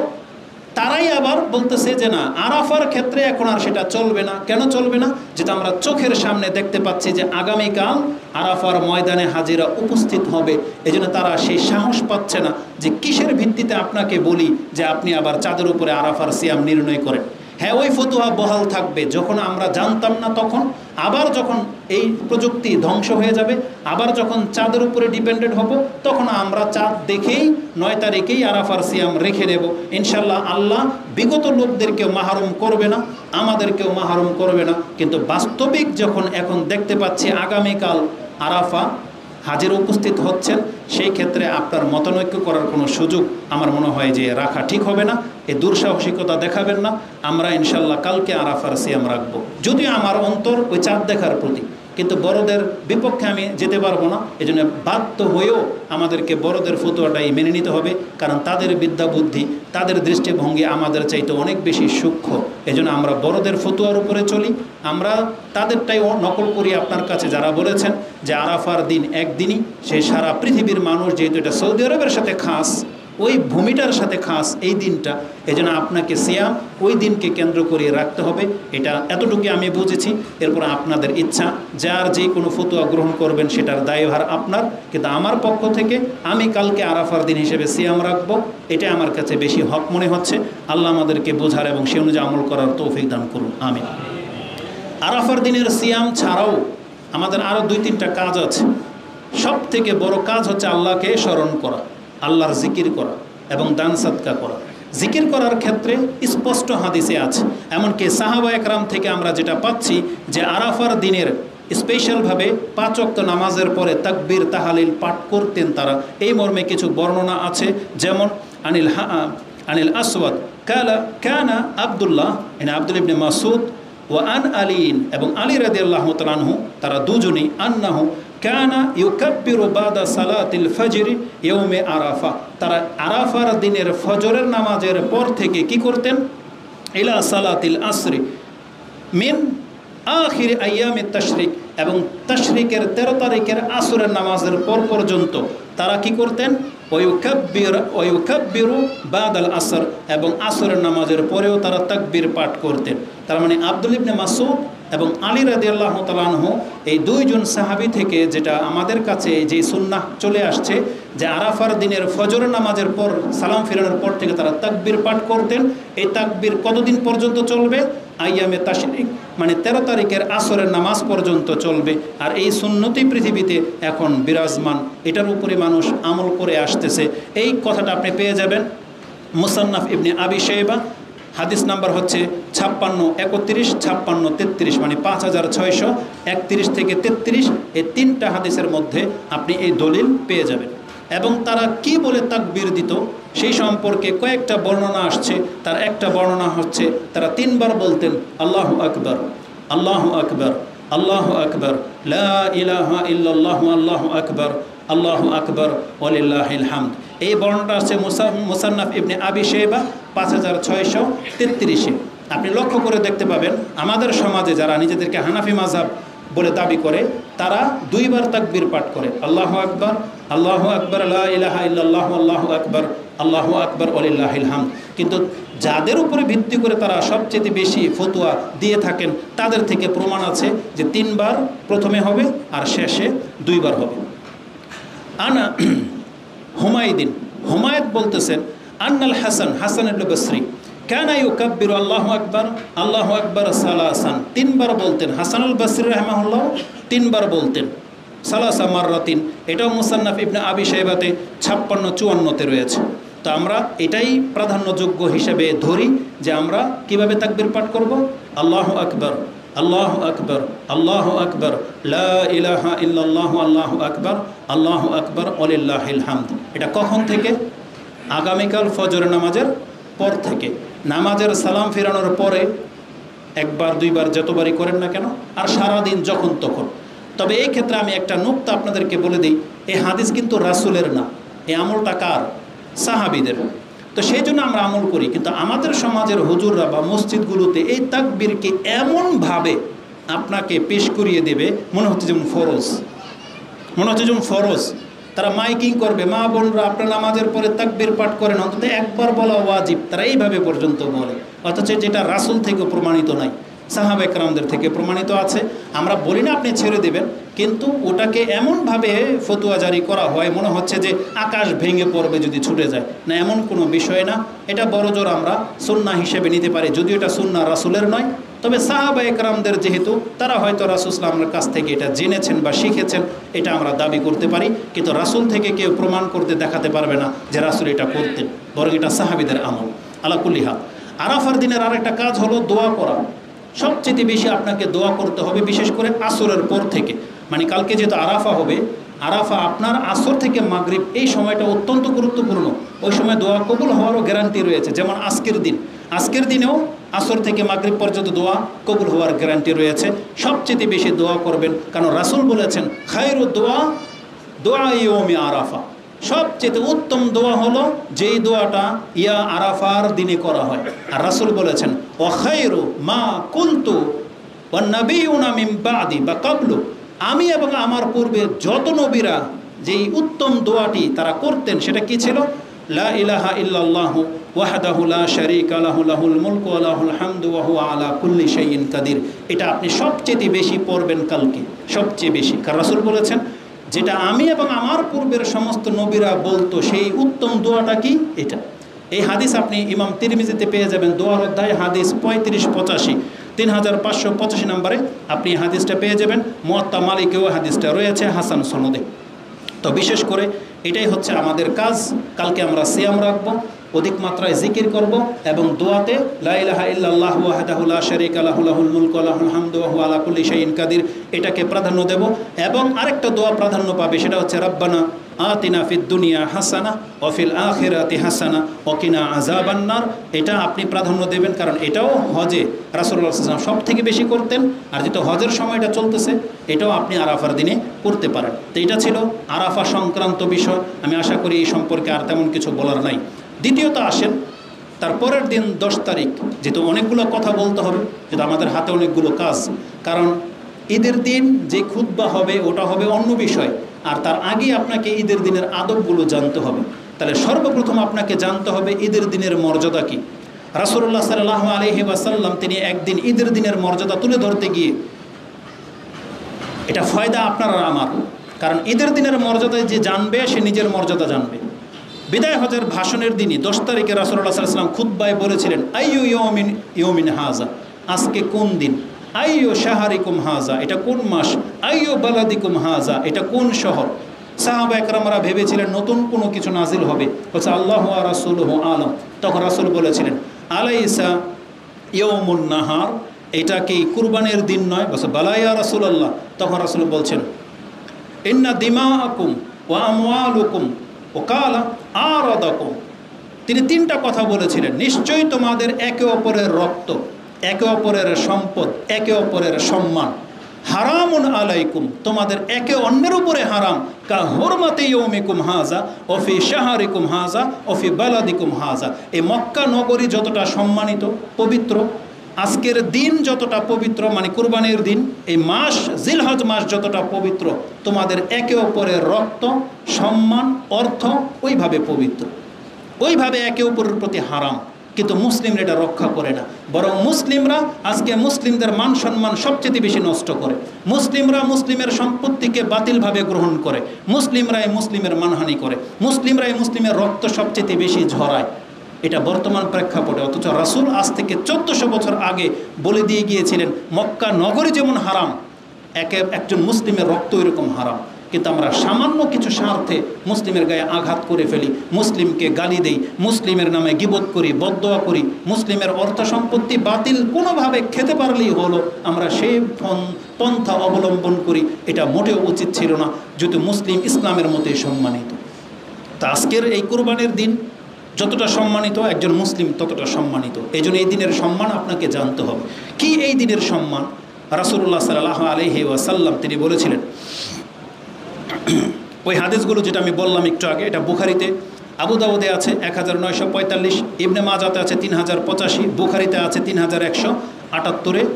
A: তারাই আবার বলতেছে যে না, আরাফার ক্ষেত্রে এখন আর সেটা চলবে না। কেন চলবে না? যেটা আমরা চোখের সামনে দেখতে পাচ্ছি যে আগামীকাল আরাফার ময়দানে হাজিরা উপস্থিত হবে। এই জন্য তারা সেই সাহস পাচ্ছে না যে কিসের ভিত্তিতে আপনাকে বলি যে আপনি আবার চাঁদের উপরে আরাফার সিয়াম নির্ণয় করেন। হ্যাঁ, ওই ফতোয়া বহাল থাকবে যখন আমরা জানতাম না তখন। আবার যখন এই প্রযুক্তি ধ্বংস হয়ে যাবে, আবার যখন চাঁদের উপরে ডিপেন্ডেন্ট হব, তখন আমরা চাঁদ দেখেই 9 তারিখেই আরাফার সিয়াম রেখে দেব ইনশাল্লাহ। আল্লাহ বিগত লোকদেরকেও মাহরুম করবে না, আমাদেরকেও মাহরুম করবে না। কিন্তু বাস্তবিক যখন এখন দেখতে পাচ্ছি আগামীকাল আরাফা হাজির উপস্থিত হচ্ছেন, সেই ক্ষেত্রে আপনার মতানৈক্য করার কোনো সুযোগ আমার মনে হয় যে রাখা ঠিক হবে না। এই দুঃসাহসিকতা দেখাবেন না। আমরা ইনশাল্লাহ কালকে আরাফার সিয়াম রাখবো, যদিও আমার অন্তর ওই চাঁদ দেখার প্রতি, কিন্তু বড়দের বিপক্ষে আমি যেতে পারবো না। এই জন্য বাধ্য হয়েও আমাদেরকে বড়দের ফতোয়াটাই মেনে নিতে হবে, কারণ তাদের বিদ্যা বুদ্ধি, তাদের দৃষ্টিভঙ্গি আমাদের চাইতে অনেক বেশি সূক্ষ্ম। এই জন্য আমরা বড়দের ফতোয়ার উপরে চলি, আমরা তাদেরটাই নকল করি। আপনার কাছে যারা বলেছেন যে আরাফার দিন একদিনই, সেই সারা পৃথিবীর মানুষ, যেহেতু এটা সৌদি আরবের সাথে খাস, ওই ভূমিটার সাথে খাস এই দিনটা, এই জন্য আপনাকে সিয়াম ওই দিনকে কেন্দ্র করে রাখতে হবে। এটা এতটুকু আমি বুঝেছি। এরপর আপনাদের ইচ্ছা, যার যে কোনো ফতোয়া গ্রহণ করবেন সেটার দায়ভার আপনার, কিন্তু আমার পক্ষ থেকে আমি কালকে আরাফার দিন হিসেবে সিয়াম রাখবো, এটা আমার কাছে বেশি হক মনে হচ্ছে। আল্লাহ আমাদেরকে বোঝার এবং সে অনুযায়ী আমল করার তৌফিক দান করুন, আমিন। আরাফার দিনের সিয়াম ছাড়াও আমাদের আরও 2-3টা কাজ আছে। সব থেকে বড় কাজ হচ্ছে আল্লাহকে স্মরণ করা, আল্লাহর জিকির করা এবং দান সাদকা করা। জিকির করার ক্ষেত্রে স্পষ্ট হাদিসে আছে, এমনকি সাহাবা একরাম থেকে আমরা যেটা পাচ্ছি যে আরাফার দিনের স্পেশালভাবে 5 ওয়াক্ত নামাজের পরে তাকবীর তাহালিল পাঠ করতেন তারা। এই মর্মে কিছু বর্ণনা আছে, যেমন আনিল আসওয়াদ কানা আব্দুল্লাহ ইবনে মাসউদ ওয়া আন আলীন, এবং আলী রাদিয়াল্লাহু তাআলা আনহু, তারা দুজনেই, আন্নাহু কানা ইউকাব্বিরু বাদা সালাতিল ফজর ইয়াউমে আরাফা, তারা আরাফার দিনের ফজরের নামাজের পর থেকে কি করতেন? ইলা সালাতিল আসরি মিন আখির আইয়ামে তাশরিক, এবং তাশরিকের 13 তারিখের আসরের নামাজের পর পর্যন্ত তারা কি করতেন? ওয়ুকাব্বিরু বাদাল আসর, এবং আসরের নামাজের পরেও তারা তাকবীর পাঠ করতেন। তার মানে আব্দুল ইবনে মাসউদ এবং আলী রাদিয়াল্লাহু তাআলা আনহু এই দুইজন সাহাবী থেকে যেটা আমাদের কাছে যে সুন্নাহ চলে আসছে যে আরাফার দিনের ফজরের নামাজের পর সালাম ফিরানোর পর থেকে তারা তাকবীর পাঠ করতেন। এই তাকবীর কতদিন পর্যন্ত চলবে? আইয়ামে তাশরিক মানে 13 তারিখের আসরের নামাজ পর্যন্ত চলবে। আর এই সুন্নতি পৃথিবীতে এখন বিরাজমান, এটার উপরে মানুষ আমল করে আসতেছে। এই কথাটা আপনি পেয়ে যাবেন মুসান্নাফ ইবনে আবি শাইবা, হাদিস নাম্বার হচ্ছে 56, 31, 56, 33, মানে 5631 থেকে 33। এই 3টা হাদিসের মধ্যে আপনি এই দলিল পেয়ে যাবেন। এবং তারা কি বলে তাকবীর দিত সেই সম্পর্কে কয়েকটা বর্ণনা আসছে। তার একটা বর্ণনা হচ্ছে তারা 3 বার বলতেন আল্লাহু আকবার, আল্লাহু আকবার, আল্লাহু আকবার, লা ইলাহা ইল্লাল্লাহু, আল্লাহু আকবার, আল্লাহু আকবার ওয়ালিল্লাহিল হামদ। এই বর্ণনাটা আছে মুসান্নাফ ইবনে আবি শাইবা 5633-এ। আপনি লক্ষ্য করে দেখতে পাবেন আমাদের সমাজে যারা নিজেদেরকে হানাফি মাযহাব বলে দাবি করে তারা 2 বার তাকবীর পাঠ করে, আল্লাহু আকবার, আল্লাহু আকবার, লা ইলাহা ইল্লাল্লাহু, আল্লাহু আকবার, আল্লাহু আকবার ওয়ালিল্লাহিল হামদ। কিন্তু যাদের উপরে ভিত্তি করে তারা সবচেয়ে বেশি ফতোয়া দিয়ে থাকেন তাদের থেকে প্রমাণ আছে যে 3 বার প্রথমে হবে আর শেষে 2 বার হবে। আনা হুমায়দ বলতেছেন আন্নাল হাসান, হাসান ইবনে বসরি কানা ইউকাব্বিরু আল্লাহু আকবার, আল্লাহু আকবার সালাসান, 3 বার বলতেন। হাসান আল বসরি রাহিমাহুল্লাহ 3 বার বলতেন, সালাসা মাররাতিন। এটাও মুসান্নাফ ইবনে আবি শাইবাতে 56-54-তে রয়েছে। তো আমরা এটাই প্রাধান্যযোগ্য হিসেবে ধরি যে আমরা কিভাবে তাকবীর পাঠ করব? আল্লাহু আকবার, আল্লাহু আকবার, আল্লাহু আকবার, লা ইলাহা ইল্লাল্লাহু, আল্লাহু আকবার, আল্লাহু আকবার ওয়ালিল্লাহিল হামদ। এটা কখন থেকে? আগামীকাল ফজরের নামাজের পর থেকে। নামাজের সালাম ফিরানোর পরে 1 বার 2 বার যতবারই করেন না কেন, আর সারাদিন যখন তখন। তবে এই ক্ষেত্রে আমি একটা নুকতা আপনাদেরকে বলে দিই, এই হাদিস কিন্তু রাসূলের না, এই আমলটা কার? সাহাবীদের। তো সেই জন্য আমরা আমল করি। কিন্তু আমাদের সমাজের হুজুররা বা মসজিদগুলোতে এই তাকবীরকে এমনভাবে আপনাকে পেশ করিয়ে দেবে মনে হচ্ছে যেমন ফরজ, মনে হচ্ছে যেমন ফরজ। তারা মাইকিং করবে, মা বোনরা আপনার নামাজের পরে তাকবীর পাঠ করেন, অন্তত 1 বার বলা ওয়াজিব, তারা এইভাবে পর্যন্ত বলে, অথচ যেটা রাসূল থেকে প্রমাণিত নাই, সাহাবা কেরামদের থেকে প্রমাণিত আছে। আমরা বলি না আপনি ছেড়ে দেবেন, কিন্তু ওটাকে এমনভাবে ফতোয়া জারি করা হয় মনে হচ্ছে যে আকাশ ভেঙে পড়বে যদি ছুটে যায়। না, এমন কোনো বিষয় না। এটা বড়জোর আমরা সুন্নাহ হিসেবে নিতে পারি, যদিও এটা সুন্নাহ রাসূলের নয়। তবে সাহাবা একরামদের যেহেতু তারা হয়তো রাসূল সাল্লাল্লাহু কাছ থেকে এটা জেনেছেন বা শিখেছেন, এটা আমরা দাবি করতে পারি। কিন্তু রাসূল থেকে কেউ প্রমাণ করতে দেখাতে পারবে না যে রাসূল এটা করতেন, বরং এটা সাহাবীদের আমল। আলা কুল্লি হাল, আরাফার দিনের আরেকটা কাজ হলো দোয়া করা। সবচেয়ে বেশি আপনাকে দোয়া করতে হবে, বিশেষ করে আসরের পর থেকে। মানে কালকে যেহেতু আরাফা হবে, আরাফা আপনার আসর থেকে মাগরিব, এই সময়টা অত্যন্ত গুরুত্বপূর্ণ। ওই সময় দোয়া কবুল হওয়ারও গ্যারান্টি রয়েছে। যেমন আজকের দিনেও আসর থেকে মাগরিব পর্যন্ত দোয়া কবুল হওয়ার গ্যারান্টি রয়েছে। সবচেয়ে বেশি দোয়া করবেন, কারণ রাসূল বলেছেন খায়রু দোয়া দোয়া ইয়াউমি আরাফা, সবচেয়ে উত্তম দোয়া হলো যেই দোয়াটা ইয়া আরাফার দিনে করা হয়। আর রাসূল বলেছেন ওয়া খায়রু মা কুলতু ওয়ান নাবিয়ুনা মিন বাদি বা ক্বাবলু, আমি এবং আমার পূর্বে যত নবীরা যেই উত্তম দোয়াটি তারা করতেন সেটা কি ছিল? লা ইলাহা ইল্লাল্লাহু ওয়াহদাহু লা শারীকা লাহু লাহুল মুলকু ওয়া লাহুল হামদু ওয়া হুয়া আলা কুল্লি শাইইন কাদির। এটা আপনি সবচেয়ে বেশি পড়বেন কালকে, সবচেয়ে বেশি। কারণ রাসূল বলেছেন যেটা আমি এবং আমার পূর্বের সমস্ত নবীরা বলতো সেই উত্তম দোয়াটা কি? এটা। এই হাদিস আপনি ইমাম তিরমিজিতে পেয়ে যাবেন, দোয়ার অধ্যায় হাদিস 3585, 3585 নম্বরে আপনি হাদিসটা পেয়ে যাবেন। মুয়াত্তা মালিকেও হাদিসটা রয়েছে হাসান সনদে। তো বিশেষ করে এটাই হচ্ছে আমাদের কাজ। কালকে আমরা সিয়াম রাখবো, অধিক মাত্রায় জিকির করব এবং দোয়াতে লা ইলাহা ইল্লাল্লাহু ওয়াহদাহু লা শারীকা লাহু লাহুল মুলকু ওয়া লাহুল হামদু ওয়া হুয়া আলা কুল্লি শাইইন কাদির, এটাকে প্রাধান্য দেব। এবং আরেকটা দোয়া প্রাধান্য পাবে, সেটা হচ্ছে রব্বানা আতিনা ফিদ দুনিয়া হাসানা ওয়া ফিল আখিরাতি হাসানা ওয়া কিনা আযাবান নার। এটা আপনি প্রাধান্য দেবেন, কারণ এটাও হজে রাসূলুল্লাহ সাল্লাল্লাহু আলাইহি ওয়াসাল্লাম সব থেকে বেশি করতেন। আর যেহেতু হজের সময়টা চলতেছে, এটাও আপনি আরাফার দিনে করতে পারেন। তো এটা ছিল আরাফা সংক্রান্ত বিষয়। আমি আশা করি এই সম্পর্কে আর তেমন কিছু বলার নাই। দ্বিতীয়ত আসেন তারপরের দিন 10 তারিখ, যেহেতু অনেকগুলো কথা বলতে হবে, যেহেতু আমাদের হাতে অনেকগুলো কাজ, কারণ ঈদের দিন যে খুতবা হবে ওটা হবে অন্য বিষয়, আর তার আগে আপনাকে ঈদের দিনের আদবগুলো জানতে হবে। তাহলে সর্বপ্রথম আপনাকে জানতে হবে ঈদের দিনের মর্যাদা কী। রাসূলুল্লাহ সাল্লাল্লাহু আলাইহি ওয়াসাল্লাম তিনি একদিন ঈদের দিনের মর্যাদা তুলে ধরতে গিয়ে, এটা ফয়দা আপনার আর আমার, কারণ ঈদের দিনের মর্যাদায় যে জানবে সে নিজের মর্যাদা জানবে। বিদায় হজের ভাষণের দিনই 10 তারিখে রাসূলুল্লাহ সাল্লাল্লাহু আলাইহি ওয়াসাল্লাম খুতবায় বলেছিলেন, আইয়ু ইয়াউমিন হাযা, আজকে কোন দিন, আইয়ু শাহরিকুম হাযা, এটা কোন মাস, আইয়ু বালাদিকুম হাযা, এটা কোন শহর। সাহাবা একরামরা ভেবেছিলেন নতুন কোনো কিছু নাজিল হবে, বলছে আল্লাহু ওয়া রাসূলুহু আলাম। তখন রাসূল বলেছিলেন, আলাইসা ইয়াউমুন নাহার, এটা কি কুরবানির দিন নয়? বলছে বালা ইয়া রাসূলুল্লাহ। তখন রাসূল বলছেন, ইন্না দিমাআকুম ওয়া আমওয়ালুকুম ও কালা আরাদাকুম। তিনি 3টা কথা বলেছিলেন, নিশ্চয়ই তোমাদের একে অপরের রক্ত, একে অপরের সম্পদ, একে অপরের সম্মান, হারামুন আলাইকুম, তোমাদের একে অন্যের উপরে হারাম, কা হুরমাতি ইয়াউমিকুম হাযা ওয়া ফি শাহরিকুম হাযা ওয়া ফি বালাদিকুম হাযা। এই মক্কা নগরী যতটা সম্মানিত পবিত্র, আজকের দিন যতটা পবিত্র, মানে কুরবানির দিন, এই মাস জিলহজ মাস যতটা পবিত্র, তোমাদের একে অপরের রক্ত, সম্মান, অর্থ ওইভাবে পবিত্র, ওইভাবে একে অপরের প্রতি হারাম। কিন্তু মুসলিমরা এটা রক্ষা করে না, বরং মুসলিমরা আজকে মুসলিমদের মান সম্মান সবচেয়ে বেশি নষ্ট করে। মুসলিমরা মুসলিমের সম্পত্তিকে বাতিলভাবে গ্রহণ করে, মুসলিমরাই মুসলিমের মানহানি করে, মুসলিমরাই মুসলিমের রক্ত সবচেয়ে বেশি ঝরায়। এটা বর্তমান প্রেক্ষাপটে, অথচ রাসূল আজ থেকে 1400 বছর আগে বলে দিয়ে গিয়েছিলেন মক্কা নগরী যেমন হারাম, একজন মুসলিমের রক্ত এরকম হারাম। কিন্তু আমরা সামান্য কিছু স্বার্থে মুসলিমের গায়ে আঘাত করে ফেলি, মুসলিমকে গালি দেই, মুসলিমের নামে গীবত করি, বদদোয়া করি, মুসলিমের অর্থ সম্পত্তি বাতিল কোনোভাবে খেতে পারলেই হলো, আমরা সেই পন্থা অবলম্বন করি। এটা মোটেও উচিত ছিল না, যেহেতু মুসলিম ইসলামের মতোই সম্মানিত। তা আজকের এই কুরবানির দিন যতটা সম্মানিত, একজন মুসলিম ততটা সম্মানিত। এই জন্য এই দিনের সম্মান আপনাকে জানতে হবে। কি এই দিনের সম্মান? রাসূলুল্লাহ সাল্লাল্লাহু আলাইহি ওয়াসাল্লাম তিনি বলেছিলেন, ওই হাদিসগুলো যেটা আমি বললাম একটু আগে, এটা বুখারিতে, আবু দাউদে আছে 1945, ইবনে মাজাতে আছে 3085, বুখারিতে আছে 3178,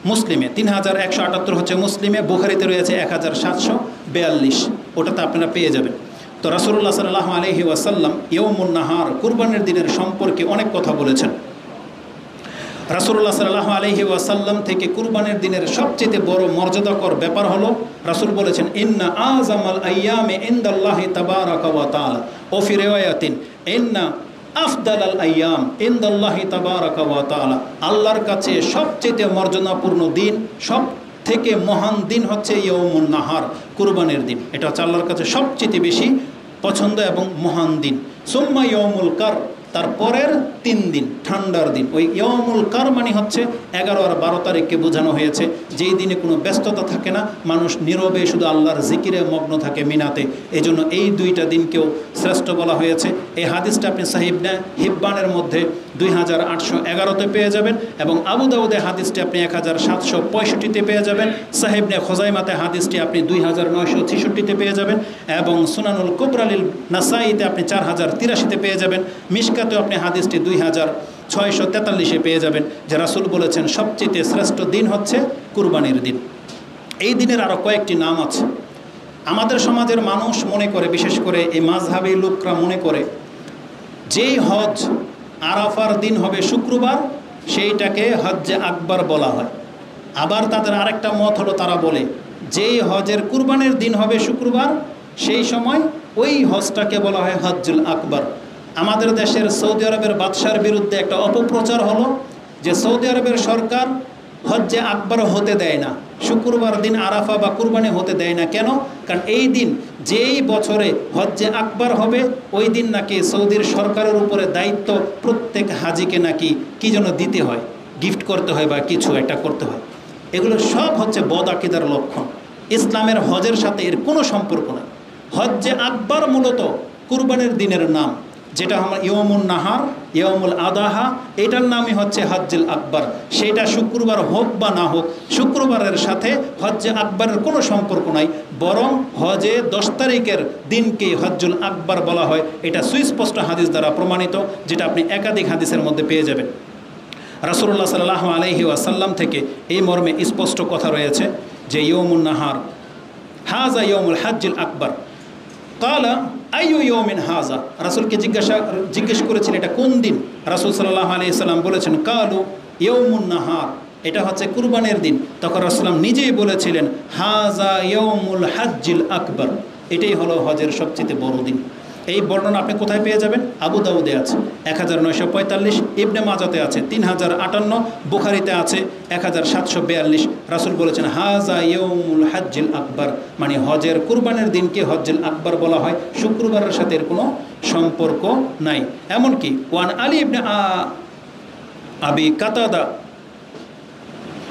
A: মুসলিমে 3178 হচ্ছে মুসলিমে, বুখারিতে রয়েছে 1742, ওটাতে আপনারা পেয়ে যাবেন। তো রাসূলুল্লাহ সাল্লাল্লাহু আলাইহি ওয়াসাল্লাম ইয়াউমুন নাহার, কুরবানির দিনের সম্পর্কে অনেক কথা বলেছেন। রাসূলুল্লাহ সাল্লাল্লাহু আলাইহি ওয়াসাল্লাম থেকে কুরবানির দিনের সবচেয়ে বড় মর্যাদাকর ব্যাপার হলো, রাসূল বলেছেন, ইন্না আযামাল আইয়ামি ইনদাল্লাহি তাবারাকা ওয়া তাআলা, ও ফি রিওয়ায়াতিন ইন্না আফদালাল আইয়াম ইনদাল্লাহি তাবারাকা ওয়া তাআলা, আল্লাহর কাছে সবচেয়ে মর্যাদাপূর্ণ দিন, সব থেকে মহান দিন হচ্ছে ইয়াউমুন নাহার, কুরবানির দিন। এটা হচ্ছে আল্লাহর কাছে সবচেয়ে বেশি পছন্দ এবং মহান দিন। সুম্মা ইয়াউমুল কার, তারপরের 3 দিন ঠান্ডার দিন। ওই ইয়াউমুল কার মানে হচ্ছে 11 আর 12 তারিখকে বোঝানো হয়েছে, যেই দিনে কোনো ব্যস্ততা থাকে না, মানুষ নীরবে শুধু আল্লাহর জিকিরে মগ্ন থাকে মিনাতে। এই জন্য এই 2টা দিনকেও শ্রেষ্ঠ বলা হয়েছে। এই হাদিসটা আপনি সাহিহ ইবনে হিব্বানের মধ্যে 2811-তে পেয়ে যাবেন, এবং আবু দাউদে হাদিসটি আপনি 1765-তে পেয়ে যাবেন, সাহিহ ইবনে খুজাইমাতে হাদিসটি আপনি 2966-তে পেয়ে যাবেন, এবং সুনানুল কুবরা লিল নাসাইতে আপনি 4083-তে পেয়ে যাবেন, মিশকাতেও আপনি হাদিসটি 2643-এ পেয়ে যাবেন, যে রাসূল বলেছেন সবচেয়ে শ্রেষ্ঠ দিন হচ্ছে কুরবানির দিন। এই দিনের আরও কয়েকটি নাম আছে। আমাদের সমাজের মানুষ মনে করে, বিশেষ করে এই মাযহাবী লোকরা মনে করে, যেই হজ আরাফার দিন হবে শুক্রবার, সেইটাকে হজ্জে আকবর বলা হয়। আবার তাদের আরেকটা মত হলো, তারা বলে যেই হজের কুরবানির দিন হবে শুক্রবার, সেই সময় ওই হজটাকে বলা হয় হজ্জুল আকবর। আমাদের দেশের সৌদি আরবের বাদশার বিরুদ্ধে একটা অপপ্রচার হলো যে সৌদি আরবের সরকার হজ্জে আকবর হতে দেয় না, শুক্রবার দিন আরাফা বা কুরবানি হতে দেয় না। কেন? কারণ এই দিন যেই বছরে হজ্জে আকবর হবে, ওই দিন নাকি সৌদির সরকারের উপরে দায়িত্ব প্রত্যেক হাজিকে নাকি কী যেন দিতে হয়, গিফট করতে হয় বা কিছু একটা করতে হয়। এগুলো সব হচ্ছে বদ আকিদার লক্ষণ। ইসলামের হজের সাথে এর কোনো সম্পর্ক নেই। হজ্জে আকবর মূলত কুরবানির দিনের নাম, যেটা আমরা ইয়মুন নাহার, ইয়মুল আদাহা, এটার নামই হচ্ছে হজ্জুল আকবর। সেটা শুক্রবার হোক বা না হোক, শুক্রবারের সাথে হজ্জে আকবরের কোনো সম্পর্ক নাই, বরং হজে 10 তারিখের দিনকে হজ্জুল আকবর বলা হয়। এটা সুস্পষ্ট হাদিস দ্বারা প্রমাণিত, যেটা আপনি একাধিক হাদিসের মধ্যে পেয়ে যাবেন। রাসূলুল্লাহ সাল্লাল্লাহু আলাইহি ওয়াসাল্লাম থেকে এই মর্মে স্পষ্ট কথা রয়েছে যে ইয়মুন নাহার হাজা ইয়মুল হজ্জুল আকবর। কালা আইয়ু ইয়মিন হাজা, রাসূলকে জিজ্ঞেস করেছেন এটা কোন দিন। রাসূল সাল্লাল্লাহু আলাইহি সাল্লাম বলেছেন কালু ইয়মুন নাহার, এটা হচ্ছে কুরবানির দিন। তখন রাসূল নিজেই বলেছিলেন হাজা ইয়মুল হজ্জুল আকবর, এটাই হলো হজের সবচেয়ে বড় দিন। এই বর্ণনা আপনি কোথায় পেয়ে যাবেন? আবু দাউদে আছে 1945, ইবনে মাজাতে আছে 3058, বুখারীতে আছে 1742। রাসূল বলেছেন হাজা ইয়মুল হজ্জুল আকবর, মানে হজের কুরবানির দিনকে হজ্জুল আকবর বলা হয়, শুক্রবারের সাথে এর কোনো সম্পর্ক নাই। এমনকি ওয়ান আলী ইবনে আবি কাতাদা,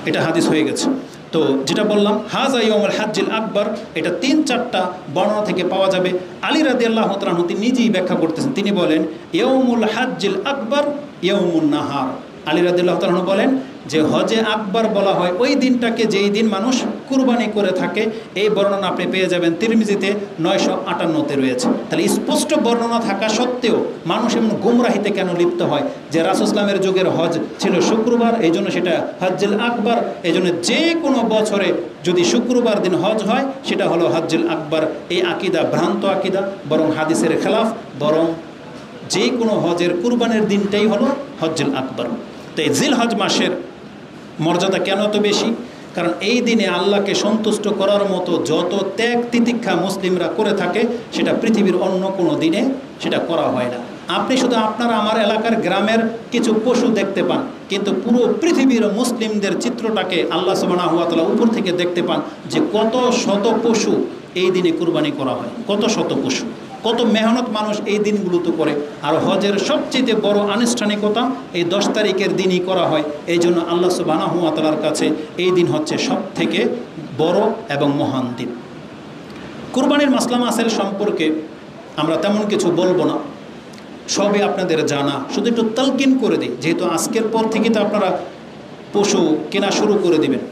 A: এটা হাদিস হয়ে গেছে। তো যেটা বললাম হাজা ইয়মুল হজ্জুল আকবর, এটা 3-4টা বর্ণনা থেকে পাওয়া যাবে। আলী রাদিয়াল্লাহু তাআলা আনহু তিনি নিজেই ব্যাখ্যা করতেছেন, তিনি বলেন ইয়মুল হজ্জুল আকবর ইয়মুন নাহার। আলী রাদিয়াল্লাহু তাআলা আনহু বলেন যে হজে আকবর বলা হয় ওই দিনটাকে যেই দিন মানুষ কুরবানি করে থাকে। এই বর্ণনা আপনি পেয়ে যাবেন তিরমিজিতে 958-তে রয়েছে। তাহলে স্পষ্ট বর্ণনা থাকা সত্ত্বেও মানুষ এমন গুমরাহিতে কেন লিপ্ত হয় যে রাসূল ইসলামের যুগের হজ ছিল শুক্রবার, এই জন্য সেটা হজ্জুল আকবর, এই জন্য যে কোনো বছরে যদি শুক্রবার দিন হজ হয় সেটা হলো হজ্জুল আকবর। এই আকিদা ভ্রান্ত আকিদা, বরং হাদিসের খেলাফ, বরং যে কোনো হজের কুরবানির দিনটাই হলো হজ্জুল আকবর। তো এই জিলহজ মাসের মর্যাদা কেন এত বেশি? কারণ এই দিনে আল্লাহকে সন্তুষ্ট করার মতো যত ত্যাগ তিতিক্ষা মুসলিমরা করে থাকে সেটা পৃথিবীর অন্য কোনো দিনে সেটা করা হয় না। আপনি শুধু আপনার আমার এলাকার গ্রামের কিছু পশু দেখতে পান, কিন্তু পুরো পৃথিবীর মুসলিমদের চিত্রটাকে আল্লাহ সুবহানাহু ওয়া তাআলা উপর থেকে দেখতে পান যে কত শত পশু এই দিনে কুরবানি করা হয়, কত শত পশু, কত মেহনত মানুষ এই দিনগুলোতে করে। আর হজের সবচেয়ে বড় আনুষ্ঠানিকতা এই 10 তারিখের দিনই করা হয়। এই জন্য আল্লাহ সুবহানাহু ওয়া তাআলার কাছে এই দিন হচ্ছে সব থেকে বড় এবং মহান দিন। কুরবানির মাসলা মাসাইল সম্পর্কে আমরা তেমন কিছু বলবো না, সবই আপনাদের জানা। শুধু একটু তালকিন করে দিই, যেহেতু আজকের পর থেকে তো আপনারা পশু কেনা শুরু করে দিবেন।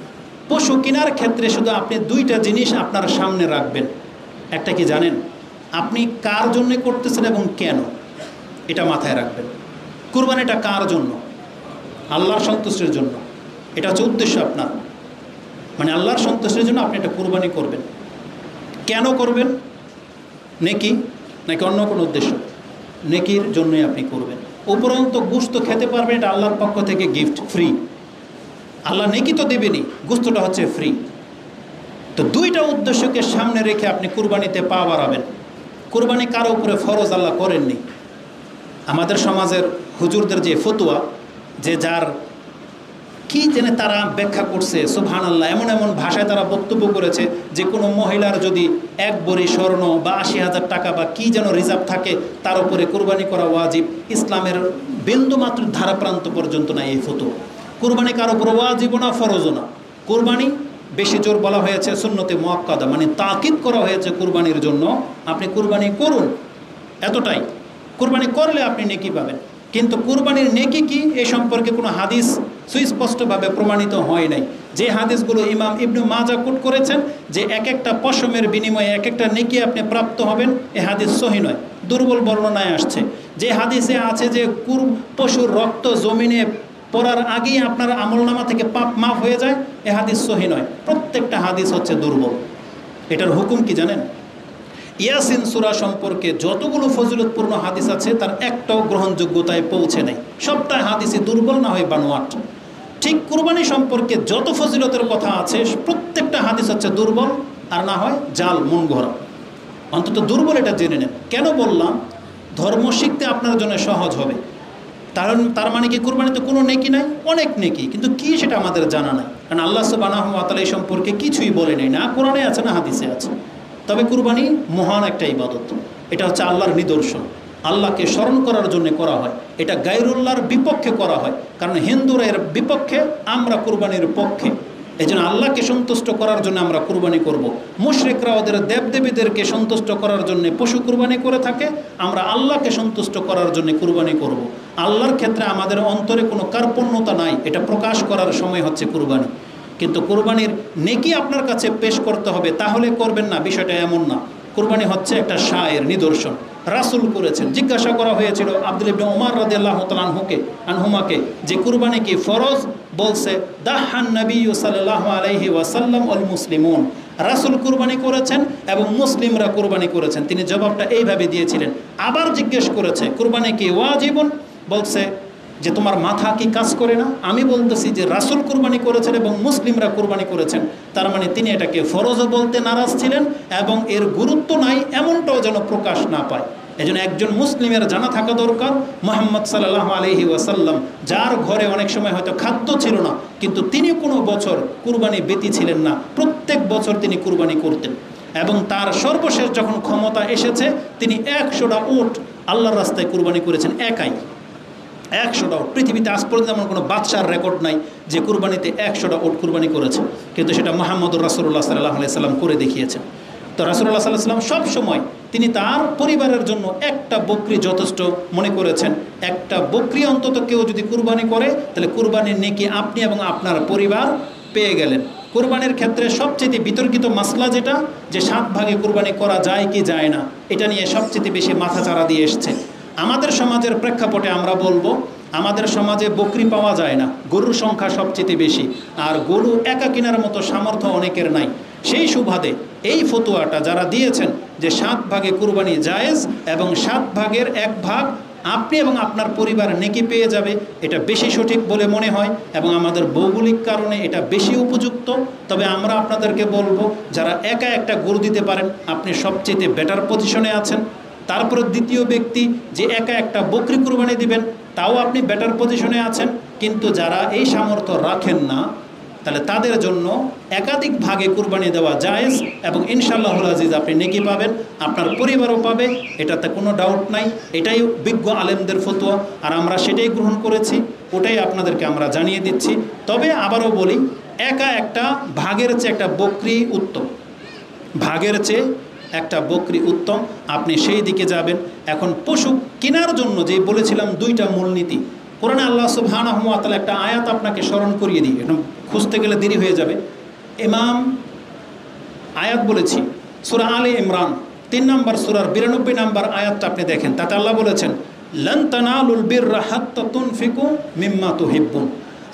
A: পশু কেনার ক্ষেত্রে শুধু আপনি 2টা জিনিস আপনার সামনে রাখবেন। একটা কি জানেন? আপনি কার জন্য করতেছেন এবং কেন, এটা মাথায় রাখবেন। কুরবানিটা কার জন্য? আল্লাহর সন্তুষ্টির জন্য, এটা হচ্ছে উদ্দেশ্য আপনার, মানে আল্লাহর সন্তুষ্টির জন্য আপনি এটা কুরবানি করবেন। কেন করবেন? নেকি নাকি অন্য কোনো উদ্দেশ্য? নেকির জন্যই আপনি করবেন। উপরন্ত গোশত খেতে পারবেন, এটা আল্লাহর পক্ষ থেকে গিফট, ফ্রি। আল্লাহ নেকি তো দেবেনই, গোশতটা হচ্ছে ফ্রি। তো 2টা উদ্দেশ্যকে সামনে রেখে আপনি কুরবানিতে পা বাড়াবেন। কুরবানি কারো উপরে ফরজ আল্লাহ করেননি। আমাদের সমাজের হুজুরদের যে ফতোয়া, যে যার কি জেনে তারা ব্যাখ্যা করছে সুবহানাল্লাহ, এমন এমন ভাষায় তারা বক্তব্য করেছে যে কোনো মহিলার যদি 1 ভরি স্বর্ণ বা 80,000 টাকা বা কি যেন রিজার্ভ থাকে তার উপরে কুরবানি করা ওয়াজিব। ইসলামের বিন্দুমাত্র ধারাপ্রান্ত পর্যন্ত নাই এই ফতোয়া। কুরবানি কারো উপরে ওয়াজিবও না, ফরজও না। কুরবানি বেশি জোর বলা হয়েছে সুন্নতে মুআক্কাদা, মানে তাকিদ করা হয়েছে কুরবানির জন্য আপনি কুরবানি করুন, এতটাই। কুরবানি করলে আপনি নেকি পাবেন, কিন্তু কুরবানির নেকি কি এ সম্পর্কে কোনো হাদিস সুস্পষ্টভাবে প্রমাণিত হয় নাই। যে হাদিসগুলো ইমাম ইবনে মাজাহ কোট করেছেন যে এক একটা পশমের বিনিময়ে এক একটা নেকি আপনি প্রাপ্ত হবেন, এ হাদিস সহিহ নয়, দুর্বল বর্ণনায় আসছে। যে হাদিসে আছে যে পশুর রক্ত জমিনে পড়ার আগেই আপনার আমলনামা থেকে পাপ মাফ হয়ে যায়, এ হাদিস সহিহ নয়। প্রত্যেকটা হাদিস হচ্ছে দুর্বল। এটার হুকুম কি জানেন? ইয়াসিন সূরা সম্পর্কে যতগুলো ফজিলতপূর্ণ হাদিস আছে তার একটাও গ্রহণযোগ্যতায় পৌঁছে নেই, সবটাই হাদিসই দুর্বল না হয় বানোয়াট। ঠিক কুরবানি সম্পর্কে যত ফজিলতের কথা আছে প্রত্যেকটা হাদিস হচ্ছে দুর্বল, আর না হয় জাল, মন গড়া। অন্তত দুর্বল এটা জেনে নেন। কেন বললাম? ধর্ম শিখতে আপনার জন্য সহজ হবে। তার মানে কি কুরবানিতে কোনো নেকি নাই? অনেক নেকি, কিন্তু কি সেটা আমাদের জানা নাই। কারণ আল্লাহ সুবহানাহু ওয়া তাআলা এই সম্পর্কে কিছুই বলে নেই, না কোরআনে আছে না হাদিসে আছে। তবে কুরবানি মহান একটা ইবাদত, এটা হচ্ছে আল্লাহর নিদর্শন, আল্লাহকে স্মরণ করার জন্য করা হয়। এটা গায়রুল্লাহর বিপক্ষে করা হয়, কারণ হিন্দুরা এর বিপক্ষে, আমরা কুরবানির পক্ষে। এই জন্য আল্লাহকে সন্তুষ্ট করার জন্য আমরা কুরবানি করব। মুশরিকরা ওদের দেবদেবীদেরকে সন্তুষ্ট করার জন্য পশু কুরবানি করে থাকে, আমরা আল্লাহকে সন্তুষ্ট করার জন্য কুরবানি করব। আল্লাহর ক্ষেত্রে আমাদের অন্তরে কোনো কার্পণ্যতা নাই, এটা প্রকাশ করার সময় হচ্ছে কুরবানি। কিন্তু কুরবানির নেকি আপনার কাছে পেশ করতে হবে, তাহলে করবেন না, বিষয়টা এমন না। কুরবানি হচ্ছে একটা শায়ের নিদর্শন, রাসূল করেছেন। জিজ্ঞাসা করা হয়েছিল আব্দুল ইবনে ওমর রাদিয়াল্লাহু তাআলা আনহুমাকে যে কুরবানি কি ফরজ, বলছে দাহান নবী সাল্লাল্লাহু আলাইহি ওয়াসাল্লাম ওয়াল মুসলিমুন, রাসূল কুরবানি করেছেন এবং মুসলিমরা কুরবানি করেছেন। তিনি জবাবটা এইভাবে দিয়েছিলেন। আবার জিজ্ঞেস করেছে কুরবানি কি ওয়াজিবুন, বলছে যে তোমার মাথা কি কাজ করে না? আমি বলতেছি যে রাসূল কুরবানি করেছেন এবং মুসলিমরা কুরবানি করেছেন, তার মানে তিনি এটাকে ফরজও বলতে নারাজ ছিলেন এবং এর গুরুত্ব নাই এমনটাও যেন প্রকাশ না পায়। এজন্য একজন মুসলিমের জানা থাকা দরকার মুহাম্মদ সাল্লাল্লাহু আলাইহি ওয়াসাল্লাম, যার ঘরে অনেক সময় হয়তো খাদ্য ছিল না, কিন্তু তিনি কোনো বছর কুরবানি ব্যতী ছিলেন না, প্রত্যেক বছর তিনি কুরবানি করতেন। এবং তার সর্বশেষ যখন ক্ষমতা এসেছে, তিনি 100টা উট আল্লাহর রাস্তায় কুরবানি করেছেন একাই। 100টা উট, পৃথিবীতে আজ পর্যন্ত এমন কোনো বাদশার রেকর্ড নাই যে কুরবানিতে 100টা উট কুরবানি করেছে, কিন্তু সেটা মুহাম্মদুর রাসূলুল্লাহ সাল্লাল্লাহু আলাইহি সাল্লাম করে দেখিয়েছেন। তো রাসূলুল্লাহ সাল্লাল্লাহু আলাইহি সাল্লাম সবসময় তিনি তার পরিবারের জন্য একটা বকরি যথেষ্ট মনে করেছেন। একটা বকরি অন্তত কেউ যদি কুরবানি করে, তাহলে কুরবানির নেকি আপনি এবং আপনার পরিবার পেয়ে গেলেন। কুরবানির ক্ষেত্রে সবচেয়ে বিতর্কিত মাসলা যেটা, যে 7 ভাগে কুরবানি করা যায় কি যায় না, এটা নিয়ে সবচেয়ে বেশি মাথাচাড়া দিয়ে এসছে। আমাদের সমাজের প্রেক্ষাপটে আমরা বলবো, আমাদের সমাজে বকরি পাওয়া যায় না, গরুর সংখ্যা সবচেয়ে বেশি, আর গরু একা কেনার মতো সামর্থ্য অনেকের নাই। সেই সুবাদে এই ফতোয়াটা যারা দিয়েছেন যে 7 ভাগে কুরবানি জায়েজ এবং 7 ভাগের 1 ভাগ আপনি এবং আপনার পরিবার নেকি পেয়ে যাবে, এটা বেশি সঠিক বলে মনে হয় এবং আমাদের ভৌগোলিক কারণে এটা বেশি উপযুক্ত। তবে আমরা আপনাদেরকে বলবো, যারা একা একটা গরু দিতে পারেন, আপনি সবচেয়ে বেটার পজিশনে আছেন। তারপরে দ্বিতীয় ব্যক্তি যে একা একটা বকরি কুরবানি দিবেন, তাও আপনি বেটার পজিশনে আছেন। কিন্তু যারা এই সামর্থ্য রাখেন না, তাহলে তাদের জন্য একাধিক ভাগে কুরবানি দেওয়া জায়েজ এবং ইনশাআল্লাহুল আজিজ আপনি নেকি পাবেন, আপনার পরিবারও পাবে, এটাতে কোনো ডাউট নাই। এটাই বিজ্ঞ আলেমদের ফতোয়া, আর আমরা সেটাই গ্রহণ করেছি, ওটাই আপনাদেরকে আমরা জানিয়ে দিচ্ছি। তবে আবারও বলি, একা একটা ভাগের চেয়ে একটা বকরি উত্তম, ভাগের চেয়ে একটা বকরি উত্তম, আপনি সেই দিকে যাবেন। এখন পশু কেনার জন্য যে বলেছিলাম 2টা মূলনীতি, কোরআনে আল্লাহ সুবহানাহু ওয়া তাআলা একটা আয়াত আপনাকে স্মরণ করিয়ে দিই, এখন খুঁজতে গেলে দেরি হয়ে যাবে। আয়াত বলেছি সূরা আলে ইমরান 3 নম্বর সূরার 92 নম্বর আয়াতটা আপনি দেখেন, তাতে আল্লাহ বলেছেন লান তানালুল বিররা হাত্তা তুনফিকু মিম্মা তুহিব্বুন।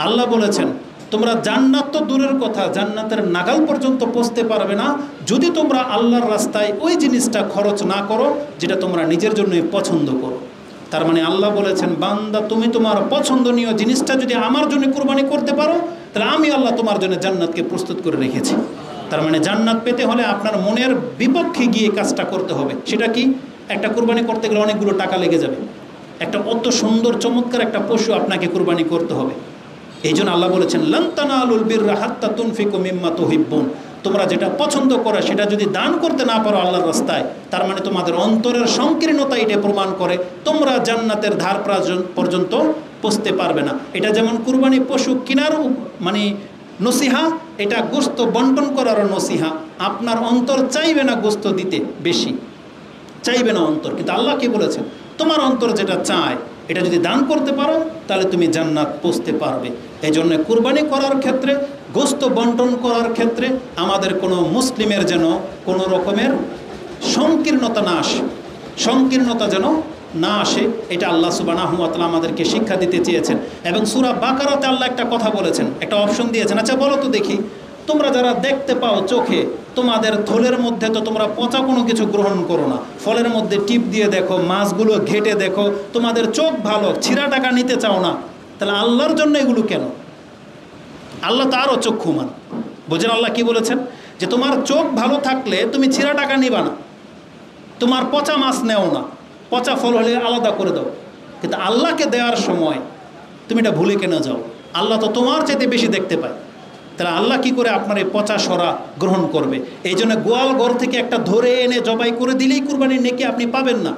A: আল্লাহ বলেছেন তোমরা জান্নাত তো দূরের কথা, জান্নাতের নাগাল পর্যন্ত পৌঁছতে পারবে না যদি তোমরা আল্লাহর রাস্তায় ওই জিনিসটা খরচ না করো যেটা তোমরা নিজের জন্যই পছন্দ করো। তার মানে আল্লাহ বলেছেন, বান্দা তুমি তোমার পছন্দনীয় জিনিসটা যদি আমার জন্য কুরবানি করতে পারো, তাহলে আমি আল্লাহ তোমার জন্য জান্নাতকে প্রস্তুত করে রেখেছি। তার মানে জান্নাত পেতে হলে আপনার মনের বিপক্ষে গিয়ে কাজটা করতে হবে। সেটা কি? একটা কুরবানি করতে গেলে অনেকগুলো টাকা লেগে যাবে, একটা অত সুন্দর চমৎকার একটা পশু আপনাকে কুরবানি করতে হবে। এই জন্য আল্লাহ বলেছেন লান তানালুল বিররা হাত্তা তুনফিকু মিম্মা তুহিব্বুন, তোমরা যেটা পছন্দ করো সেটা যদি দান করতে না পারো আল্লাহর রাস্তায়, তার মানে তোমাদের অন্তরের সংকীর্ণতা এটা প্রমাণ করে তোমরা জান্নাতের ধার পর্যন্ত পৌঁছতে পারবে না। এটা যেমন কুরবানি পশু কেনার মানে নসিহা, এটা গোস্ত বন্টন করারও নসিহা। আপনার অন্তর চাইবে না গোস্ত দিতে, বেশি চাইবে না অন্তর, কিন্তু আল্লাহ কি বলেছেন, তোমার অন্তর যেটা চায় এটা যদি দান করতে পারো তাহলে তুমি জান্নাত পৌঁছতে পারবে। এই জন্য কুরবানি করার ক্ষেত্রে, গোস্ত বন্টন করার ক্ষেত্রে আমাদের কোনো মুসলিমের যেন কোনো রকমের সংকীর্ণতা না আসে, সংকীর্ণতা যেন না আসে, এটা আল্লাহ সুবহানাহু ওয়া তাআলা আমাদেরকে শিক্ষা দিতে চেয়েছেন। এবং সূরা বাকারাতে আল্লাহ একটা কথা বলেছেন, একটা অপশন দিয়েছেন, আচ্ছা বলো তো দেখি, তোমরা যারা দেখতে পাও চোখে, তোমাদের থলের মধ্যে তো তোমরা পচা কোনো কিছু গ্রহণ করো না, ফলের মধ্যে টিপ দিয়ে দেখো, মাছগুলো ঘেটে দেখো, তোমাদের চোখ ভালো, ছিঁড়া টাকা নিতে চাও না, তাহলে আল্লাহর জন্য এগুলো কেন? আল্লাহ তো আরও চক্ষুমান, বোঝেন আল্লাহ কি বলেছেন, যে তোমার চোখ ভালো থাকলে তুমি ছিঁড়া টাকা নিবা না, তোমার পচা মাছ নেও না, পচা ফল হলে আলাদা করে দাও, কিন্তু আল্লাহকে দেওয়ার সময় তুমি এটা ভুলে কেন যাও? আল্লাহ তো তোমার চাইতে বেশি দেখতে পায়, তাহলে আল্লাহ কি করে আপনার এই পচা সরা গ্রহণ করবে? এই জন্য গোয়াল ঘর থেকে একটা ধরে এনে জবাই করে দিলেই কুরবানির নেকি আপনি পাবেন না।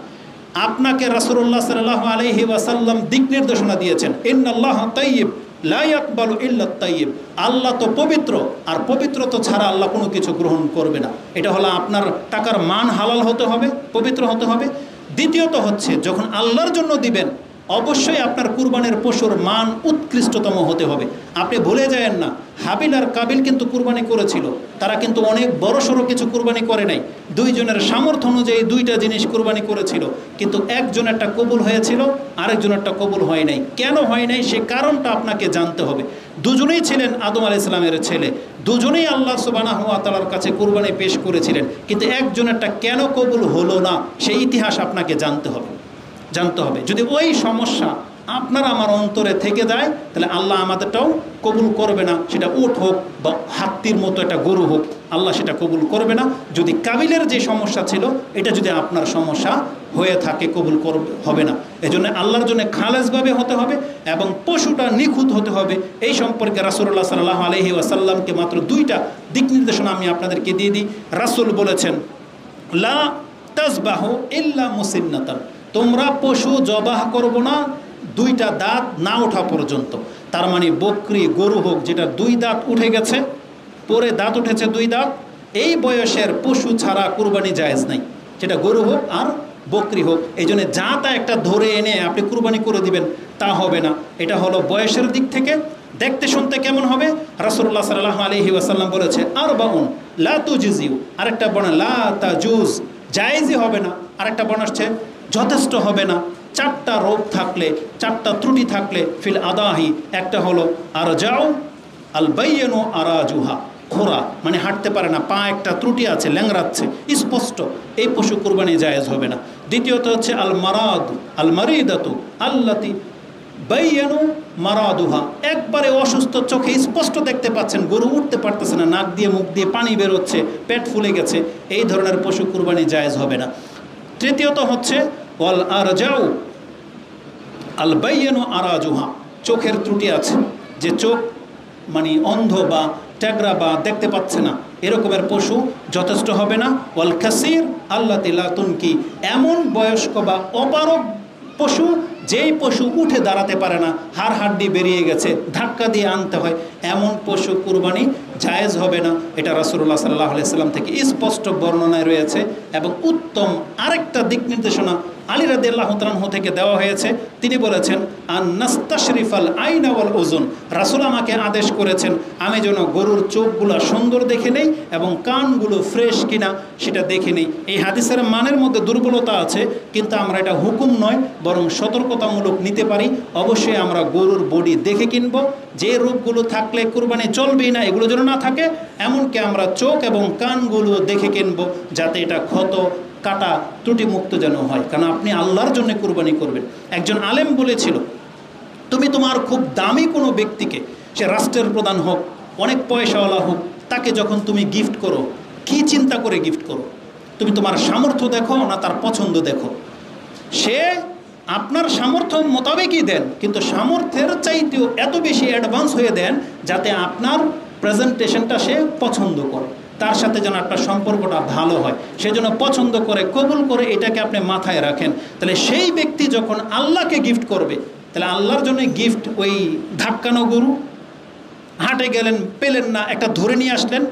A: আপনাকে রাসূলুল্লাহ সাল্লাল্লাহু আলাইহি ওয়াসাল্লাম দিক নির্দেশনা দিয়েছেন, ইন্নাল্লাহা তাইয়্যিব লা ইয়াকবালু ইল্লা তাইয়্যিব, আল্লাহ তো পবিত্র, আর পবিত্রতা ছাড়া আল্লাহ কোনো কিছু গ্রহণ করবে না। এটা হলো আপনার টাকার মান হালাল হতে হবে, পবিত্র হতে হবে। দ্বিতীয়ত হচ্ছে যখন আল্লাহর জন্য দিবেন অবশ্যই আপনার কুরবানির পশুর মান উৎকৃষ্টতম হতে হবে। আপনি ভুলে যায়েন না, হাবিল আর কাবিল কিন্তু কুরবানি করেছিল, তারা কিন্তু অনেক বড়সড় কিছু কুরবানি করে নাই। দুইজনের সামর্থ্য অনুযায়ী দুইটা জিনিস কুরবানি করেছিল, কিন্তু একজনেরটা কবুল হয়েছিল, আরেকজনেরটা কবুল হয় নাই। কেন হয় নাই সে কারণটা আপনাকে জানতে হবে। দুজনেই ছিলেন আদম আলাইহিস সালামের ছেলে, দুজনেই আল্লাহ সুবহানাহু ওয়া তাআলার কাছে কুরবানি পেশ করেছিলেন, কিন্তু একজনেরটা কেন কবুল হলো না সেই ইতিহাস আপনাকে জানতে হবে। যদি ওই সমস্যা আপনার আমার অন্তরে থেকে যায় তাহলে আল্লাহ আমাদেরটাও কবুল করবে না। সেটা উট হোক বা হাতির মতো একটা গরু হোক, আল্লাহ সেটা কবুল করবে না। যদি কাবিলের যে সমস্যা ছিল এটা যদি আপনার সমস্যা হয়ে থাকে, কবুল হবে না। এজন্য আল্লাহর জন্য খালেসভাবে হতে হবে এবং পশুটা নিখুঁত হতে হবে। এই সম্পর্কে রাসূলুল্লাহ সাল্লাল্লাহু আলাইহি ওয়াসাল্লামকে মাত্র দুইটা দিক নির্দেশনা আমি আপনাদেরকে দিয়ে দিই। রাসূল বলেছেন, লা তাজবাহু ইল্লা মুসিন্নাতান, তোমরা পশু জবাহ করবো না দুইটা দাঁত না ওঠা পর্যন্ত। তার মানে বকরি গরু হোক যেটা দুই দাঁত উঠে গেছে, পরে দাঁত উঠেছে দুই দাঁত, এই বয়সের পশু ছাড়া কুরবানি জায়েজ নাই, যেটা গরু হোক আর বকরি হোক। এই জন্য যা তা একটা ধরে এনে আপনি কুরবানি করে দিবেন তা হবে না। এটা হলো বয়সের দিক থেকে। দেখতে শুনতে কেমন হবে? রাসূলুল্লাহ সাল্লাল্লাহু আলাইহি ওয়াসাল্লাম বলেছে আরবাউন লা তুজিউ, আরেকটা বর্ণনা লা তাজুজ, জায়েজই হবে না। আরেকটা বর্ণনা আসছে যথেষ্ট হবে না। চারটা রোগ থাকলে, চারটা ত্রুটি থাকলে ফিল আদাহি, একটা হলো আর যাও আল বাইয়ানু আরাজুহা, খোরা মানে হাঁটতে পারে না, পা একটা ত্রুটি আছে, ল্যাংড়াচ্ছে স্পষ্ট, এই পশু কুরবানি জায়েজ হবে না। দ্বিতীয়ত হচ্ছে আল মারাদ আল মারিদাতু আল্লাতি বাইয়ানু মারাদুহা, একবারে অসুস্থ, চোখে স্পষ্ট দেখতে পাচ্ছেন, গরু উঠতে পারতেছে না, নাক দিয়ে মুখ দিয়ে পানি বেরোচ্ছে, পেট ফুলে গেছে, এই ধরনের পশু কুরবানি জায়েজ হবে না। তৃতীয়ত হচ্ছে ওয়াল আরজাউ আল বাইয়ানু আরাজুহা, চোখের ত্রুটি আছে, যে চোখ মানে অন্ধ বা ট্যাগরা বা দেখতে পাচ্ছে না, এরকমের পশু যথেষ্ট হবে না। ওয়াল কাসির আল্লাতি লা তুনকি, এমন বয়স্ক বা অপারগ পশু যেই পশু উঠে দাঁড়াতে পারে না, হাড় হাড্ডি বেরিয়ে গেছে, ধাক্কা দিয়ে আনতে হয়, এমন পশু কুরবানি জায়েজ হবে না। এটা রাসূলুল্লাহ সাল্লাল্লাহু আলাইহি সাল্লাম থেকে স্পষ্ট বর্ণনায় রয়েছে। এবং উত্তম আরেকটা দিক নির্দেশনা আলী রাদিয়াল্লাহু তাআলা আনহু থেকে দেওয়া হয়েছে। তিনি বলেছেন আন নাস্তাশরিফাল আইনা ওয়াল উযুন, রাসূল আমাকে আদেশ করেছেন আমি যেন গরুর চোখগুলো সুন্দর দেখে নেই এবং কানগুলো ফ্রেশ কিনা সেটা দেখে নেই। এই হাদিসের মানের মধ্যে দুর্বলতা আছে, কিন্তু আমরা এটা হুকুম নয় বরং সতর্কতামূলক নিতে পারি। অবশ্যই আমরা গরুর বডি দেখে কিনবো, যে রোগগুলো থাকলে কুরবানি চলবেই না এগুলো যেন না থাকে, এমনকি আমরা চোখ এবং কানগুলো দেখে কিনবো যাতে এটা ক্ষত কাটা ত্রুটিমুক্ত যেন হয়, কারণ আপনি আল্লাহর জন্য কুরবানি করবেন। একজন আলেম বলেছিল, তুমি তোমার খুব দামি কোনো ব্যক্তিকে, সে রাষ্ট্রের প্রধান হোক, অনেক পয়সাওয়ালা হোক, তাকে যখন তুমি গিফট করো কি চিন্তা করে গিফট করো? তুমি তোমার সামর্থ্য দেখো না তার পছন্দ দেখো? সে আপনার সামর্থ্য মোতাবেকই দেন, কিন্তু সামর্থ্যের চাইতেও এত বেশি অ্যাডভান্স হয়ে দেন যাতে আপনার প্রেজেন্টেশনটা সে পছন্দ করে, তার সাথে যেন একটা সম্পর্কটা ভালো হয়, সেজন্য পছন্দ করে কবুল করে, এটাকে আপনি মাথায় রাখেন। তাহলে সেই ব্যক্তি যখন আল্লাহকে গিফট করবে, তাহলে আল্লাহর জন্য গিফট ওই ধাক্কানো গরু, হাটে গেলেন পেলেন না, একটা ধরে নিয়ে আসলেন।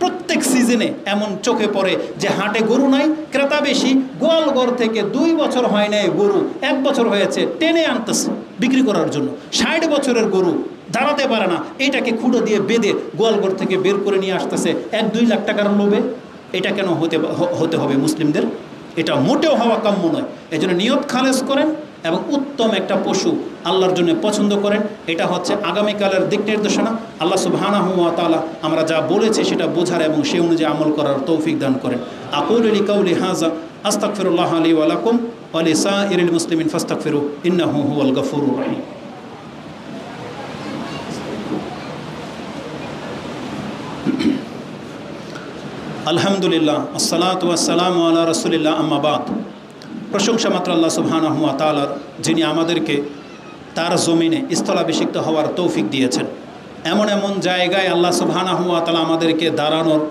A: প্রত্যেক সিজনে এমন চোখে পড়ে যে হাটে গরু নাই, ক্রেতা বেশি, গোয়ালঘর থেকে 2 বছর হয় নাই গরু 1 বছর হয়েছে, টেনে আনতেছে বিক্রি করার জন্য। 60 বছরের গরু দাঁড়াতে পারে না, এটাকে খুঁড়ো দিয়ে বেঁধে গোয়ালঘর থেকে বের করে নিয়ে আসতেছে 1-2 লাখ টাকার লোভে। এটা কেন হতে হবে মুসলিমদের? এটা মোটেও হওয়া কাম্য নয়। এই জন্য নিয়ত খালেস করেন এবং উত্তম একটা পশু আল্লাহর জন্য পছন্দ করেন। এটা হচ্ছে আগামীকালের দিক নির্দেশনা। আল্লাহ সুবহানাহু ওয়া তাআলা আমরা যা বলেছি সেটা বোঝার এবং সেই অনুযায়ী আমল করার তৌফিক দান করেন। আকুলু লিকাউলি হাযা আস্তাগফিরুল্লাহ লি ওয়া লাকুম ওয়া লিসাইরিল মুসলিমিন ফাস্তাগফিরু ইন্নাহু হুয়াল গফুরুর রহিম। আলহামদুলিল্লাহ, আসসালাতু ওয়াসসালামু আলা রাসূলিল্লাহ, আম্মা বাদ। প্রশংসা মাত্র আল্লাহ সুবহানাহু ওয়া তাআলার, যিনি আমাদেরকে তার জমিনে স্থলাভিষিক্ত হওয়ার তৌফিক দিয়েছেন। এমন এমন জায়গায় আল্লাহ সুবহানাহু ওয়া তাআলা আমাদেরকে দাঁড়ানোর,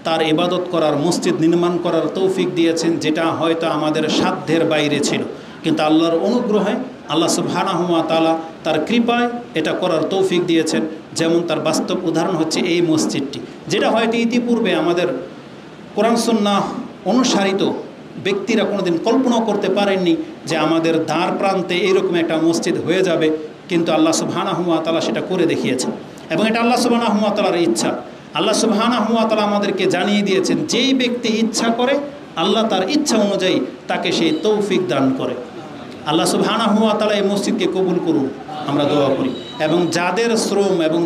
A: তার ইবাদত করার, মসজিদ নির্মাণ করার তৌফিক দিয়েছেন, যেটা হয়তো আমাদের সাধ্যের বাইরে ছিল, কিন্তু আল্লাহর অনুগ্রহে আল্লাহ সুবহানাহু ওয়া তাআলা তার কৃপায় এটা করার তৌফিক দিয়েছেন। যেমন তার বাস্তব উদাহরণ হচ্ছে এই মসজিদটি, যেটা হয়তো ইতিপূর্বে আমাদের কোরআন সুন্নাহ অনুসারিত ব্যক্তিরা কোনোদিন কল্পনাও করতে পারেননি যে আমাদের দ্বার প্রান্তে এইরকম একটা মসজিদ হয়ে যাবে, কিন্তু আল্লাহ সুবহানাহু ওয়া তাআলা সেটা করে দেখিয়েছেন এবং এটা আল্লাহ সুবহানাহু ওয়া তাআলার ইচ্ছা। আল্লাহ সুবহানাহু ওয়া তাআলা আমাদেরকে জানিয়ে দিয়েছেন, যেই ব্যক্তি ইচ্ছা করে আল্লাহ তার ইচ্ছা অনুযায়ী তাকে সেই তৌফিক দান করে। আল্লাহ সুবহানাহু ওয়া তাআলা এই মসজিদকে কবুল করুন, আমরা দোয়া করি। এবং যাদের শ্রম এবং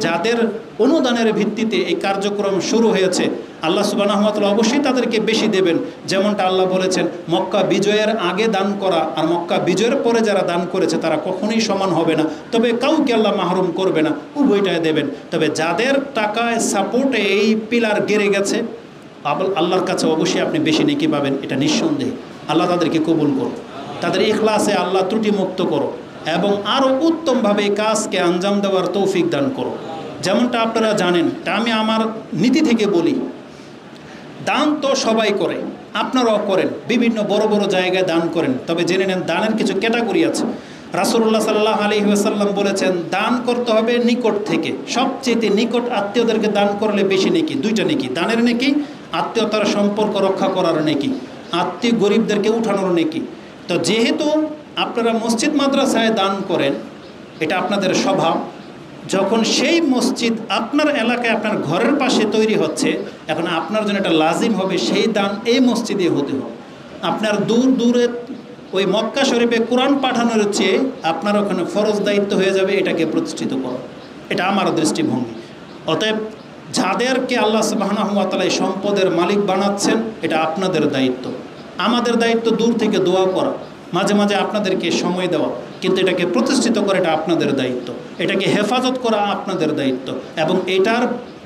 A: যাদের অনুদানের ভিত্তিতে এই কার্যক্রম শুরু হয়েছে, আল্লাহ সুবহানাহু ওয়া তাআলা অবশ্যই তাদেরকে বেশি দেবেন। যেমনটা আল্লাহ বলেছেন, মক্কা বিজয়ের আগে দান করা আর মক্কা বিজয়ের পরে যারা দান করেছে তারা কখনোই সমান হবে না, তবে কাউকে আল্লাহ মাহরুম করবে না, উভয়টাই দেবেন। তবে যাদের টাকায় সাপোর্টে এই পিলার গেড়ে গেছে, আল্লাহর কাছে অবশ্যই আপনি বেশি নেকি পাবেন, এটা নিঃসন্দেহে। আল্লাহ তাদেরকে কবুল করো, তাদের ইখলাসে আল্লাহ ত্রুটি মুক্ত করো এবং আরও উত্তমভাবে এই কাজকে আঞ্জাম দেওয়ার তৌফিক দান করো। যেমনটা আপনারা জানেন, তা আমি আমার নীতি থেকে বলি, দান তো সবাই করে, আপনারাও করেন, বিভিন্ন বড় বড় জায়গায় দান করেন। তবে জেনে নেন, দানের কিছু ক্যাটাগরি আছে। রাসূলুল্লাহ সাল্লাল্লাহু আলাইহি ওয়াসাল্লাম বলেছেন, দান করতে হবে নিকট থেকে। সবচেয়ে নিকট আত্মীয়দেরকে দান করলে বেশি নেকি, দুইটা নেকি, দানের নেকি, আত্মীয়তার সম্পর্ক রক্ষা করার নেকি, আত্মীয় গরিবদেরকে উঠানোর নেকি। তো যেহেতু আপনারা মসজিদ মাদ্রাসায় দান করেন, এটা আপনাদের স্বভাব, যখন সেই মসজিদ আপনার এলাকায় আপনার ঘরের পাশে তৈরি হচ্ছে, এখন আপনার জন্য এটা লাজিম হবে সেই দান এই মসজিদে হতে হবে। আপনার দূরে ওই মক্কা শরীফে কোরআন পাঠানোর চেয়ে আপনার ওখানে ফরজ দায়িত্ব হয়ে যাবে এটাকে প্রতিষ্ঠিত করা। এটা আমার দৃষ্টিভঙ্গি। অতএব যাদেরকে আল্লাহ সুবহানাহু ওয়া তাআলা এই সম্পদের মালিক বানাচ্ছেন, এটা আপনাদের দায়িত্ব। আমাদের দায়িত্ব দূর থেকে দোয়া করা, মাঝে মাঝে আপনাদেরকে সময় দেওয়া, কিন্তু এটাকে প্রতিষ্ঠিত করা এটা আপনাদের দায়িত্ব, এটাকে হেফাজত করা আপনাদের দায়িত্ব এবং এটার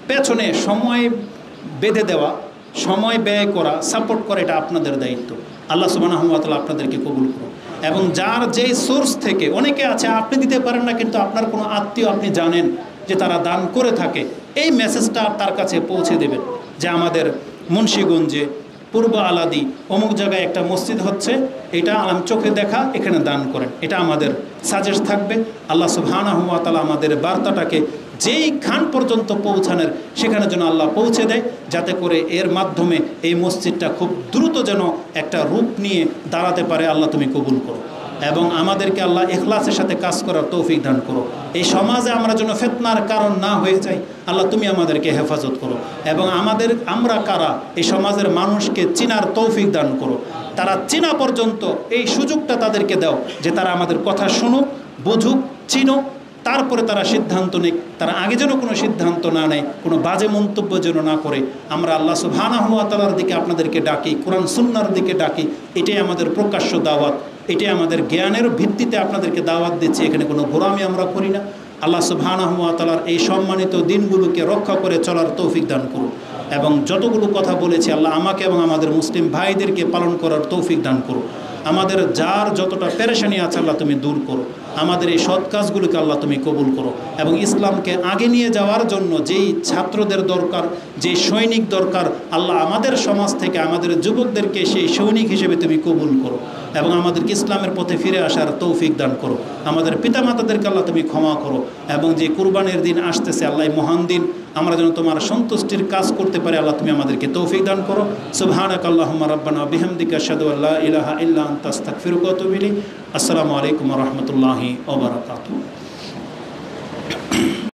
A: পেছনে সময় বেঁধে দেওয়া, সময় ব্যয় করা, সাপোর্ট করা, এটা আপনাদের দায়িত্ব। আল্লাহ সুবহানাহু ওয়া তাআলা আপনাদেরকে কবুল করুন। এবং যার যেই সোর্স থেকে, অনেকে আছে আপনি দিতে পারেন না, কিন্তু আপনার কোনো আত্মীয় আপনি জানেন যে তারা দান করে থাকে, এই মেসেজটা তার কাছে পৌঁছে দেবেন যে আমাদের মুন্সিগঞ্জে পূর্ব আলাদি অমুক জায়গায় একটা মসজিদ হচ্ছে, এটা আমি চোখে দেখা, এখানে দান করেন। এটা আমাদের সাজেস্ট থাকবে। আল্লাহ সুবহানাহু ওয়া তাআলা আমাদের বার্তাটাকে যেই খান পর্যন্ত পৌঁছানোর, সেখানে যেন আল্লাহ পৌঁছে দেয়, যাতে করে এর মাধ্যমে এই মসজিদটা খুব দ্রুত যেন একটা রূপ নিয়ে দাঁড়াতে পারে। আল্লাহ তুমি কবুল করো এবং আমাদেরকে আল্লাহ ইখলাসের সাথে কাজ করার তৌফিক দান করো। এই সমাজে আমরা যেন ফিতনার কারণ না হয়ে যাই, আল্লাহ তুমি আমাদেরকে হেফাজত করো এবং আমরা কারা এই সমাজের মানুষকে চিনার তৌফিক দান করো। তারা চিনা পর্যন্ত এই সুযোগটা তাদেরকে দাও যে তারা আমাদের কথা শুনুক, বুঝুক, চিনুক, তারপরে তারা সিদ্ধান্ত নিক। তারা আগে যেন কোনো সিদ্ধান্ত না নেয়, কোনো বাজে মন্তব্য যেন না করে। আমরা আল্লাহ সুবহানাহু ওয়া তাআলার দিকে আপনাদেরকে ডাকি, কোরআন সুন্নাহর দিকে ডাকি। এটাই আমাদের প্রকাশ্য দাওয়াত, এটাই আমাদের জ্ঞানের ভিত্তিতে আপনাদেরকে দাওয়াত দিচ্ছি। এখানে কোনো গোলামি আমরা করি না। আল্লাহ সুবহানাহু ওয়া তাআলার এই সম্মানিত দিনগুলোকে রক্ষা করে চলার তৌফিক দান করুন এবং যতগুলো কথা বলেছি আল্লাহ আমাকে এবং আমাদের মুসলিম ভাইদেরকে পালন করার তৌফিক দান করুন। আমাদের যার যতটা পেরেশানি আছে আল্লাহ তুমি দূর করো। আমাদের এই সৎ কাজগুলোকে আল্লাহ তুমি কবুল করো এবং ইসলামকে আগে নিয়ে যাওয়ার জন্য যেই ছাত্রদের দরকার, যেই সৈনিক দরকার, আল্লাহ আমাদের সমাজ থেকে আমাদের যুবকদেরকে সেই সৈনিক হিসেবে তুমি কবুল করো এবং আমাদেরকে ইসলামের পথে ফিরে আসার তৌফিক দান করো। আমাদের পিতামাতাদেরকে আল্লাহ তুমি ক্ষমা করো এবং যে কুরবানির দিন আসতেছে আল্লাহ, মহান দিন, আমরা যেন তোমার সন্তুষ্টির কাজ করতে পারি। আল্লাহ তুমি আমাদেরকে তৌফিক দান করো। সুবহানাকা আল্লাহুম্মা রাব্বানা বিহামদিকা আশহাদু আল্লা ইলাহা ইল্লা আনতা আস্তাগফিরুকা ওয়া আতুবু ইলাইক। আসসালামু আলাইকুম ওয়া রাহমাতুল্লাহি ওয়া বারাকাতুহু।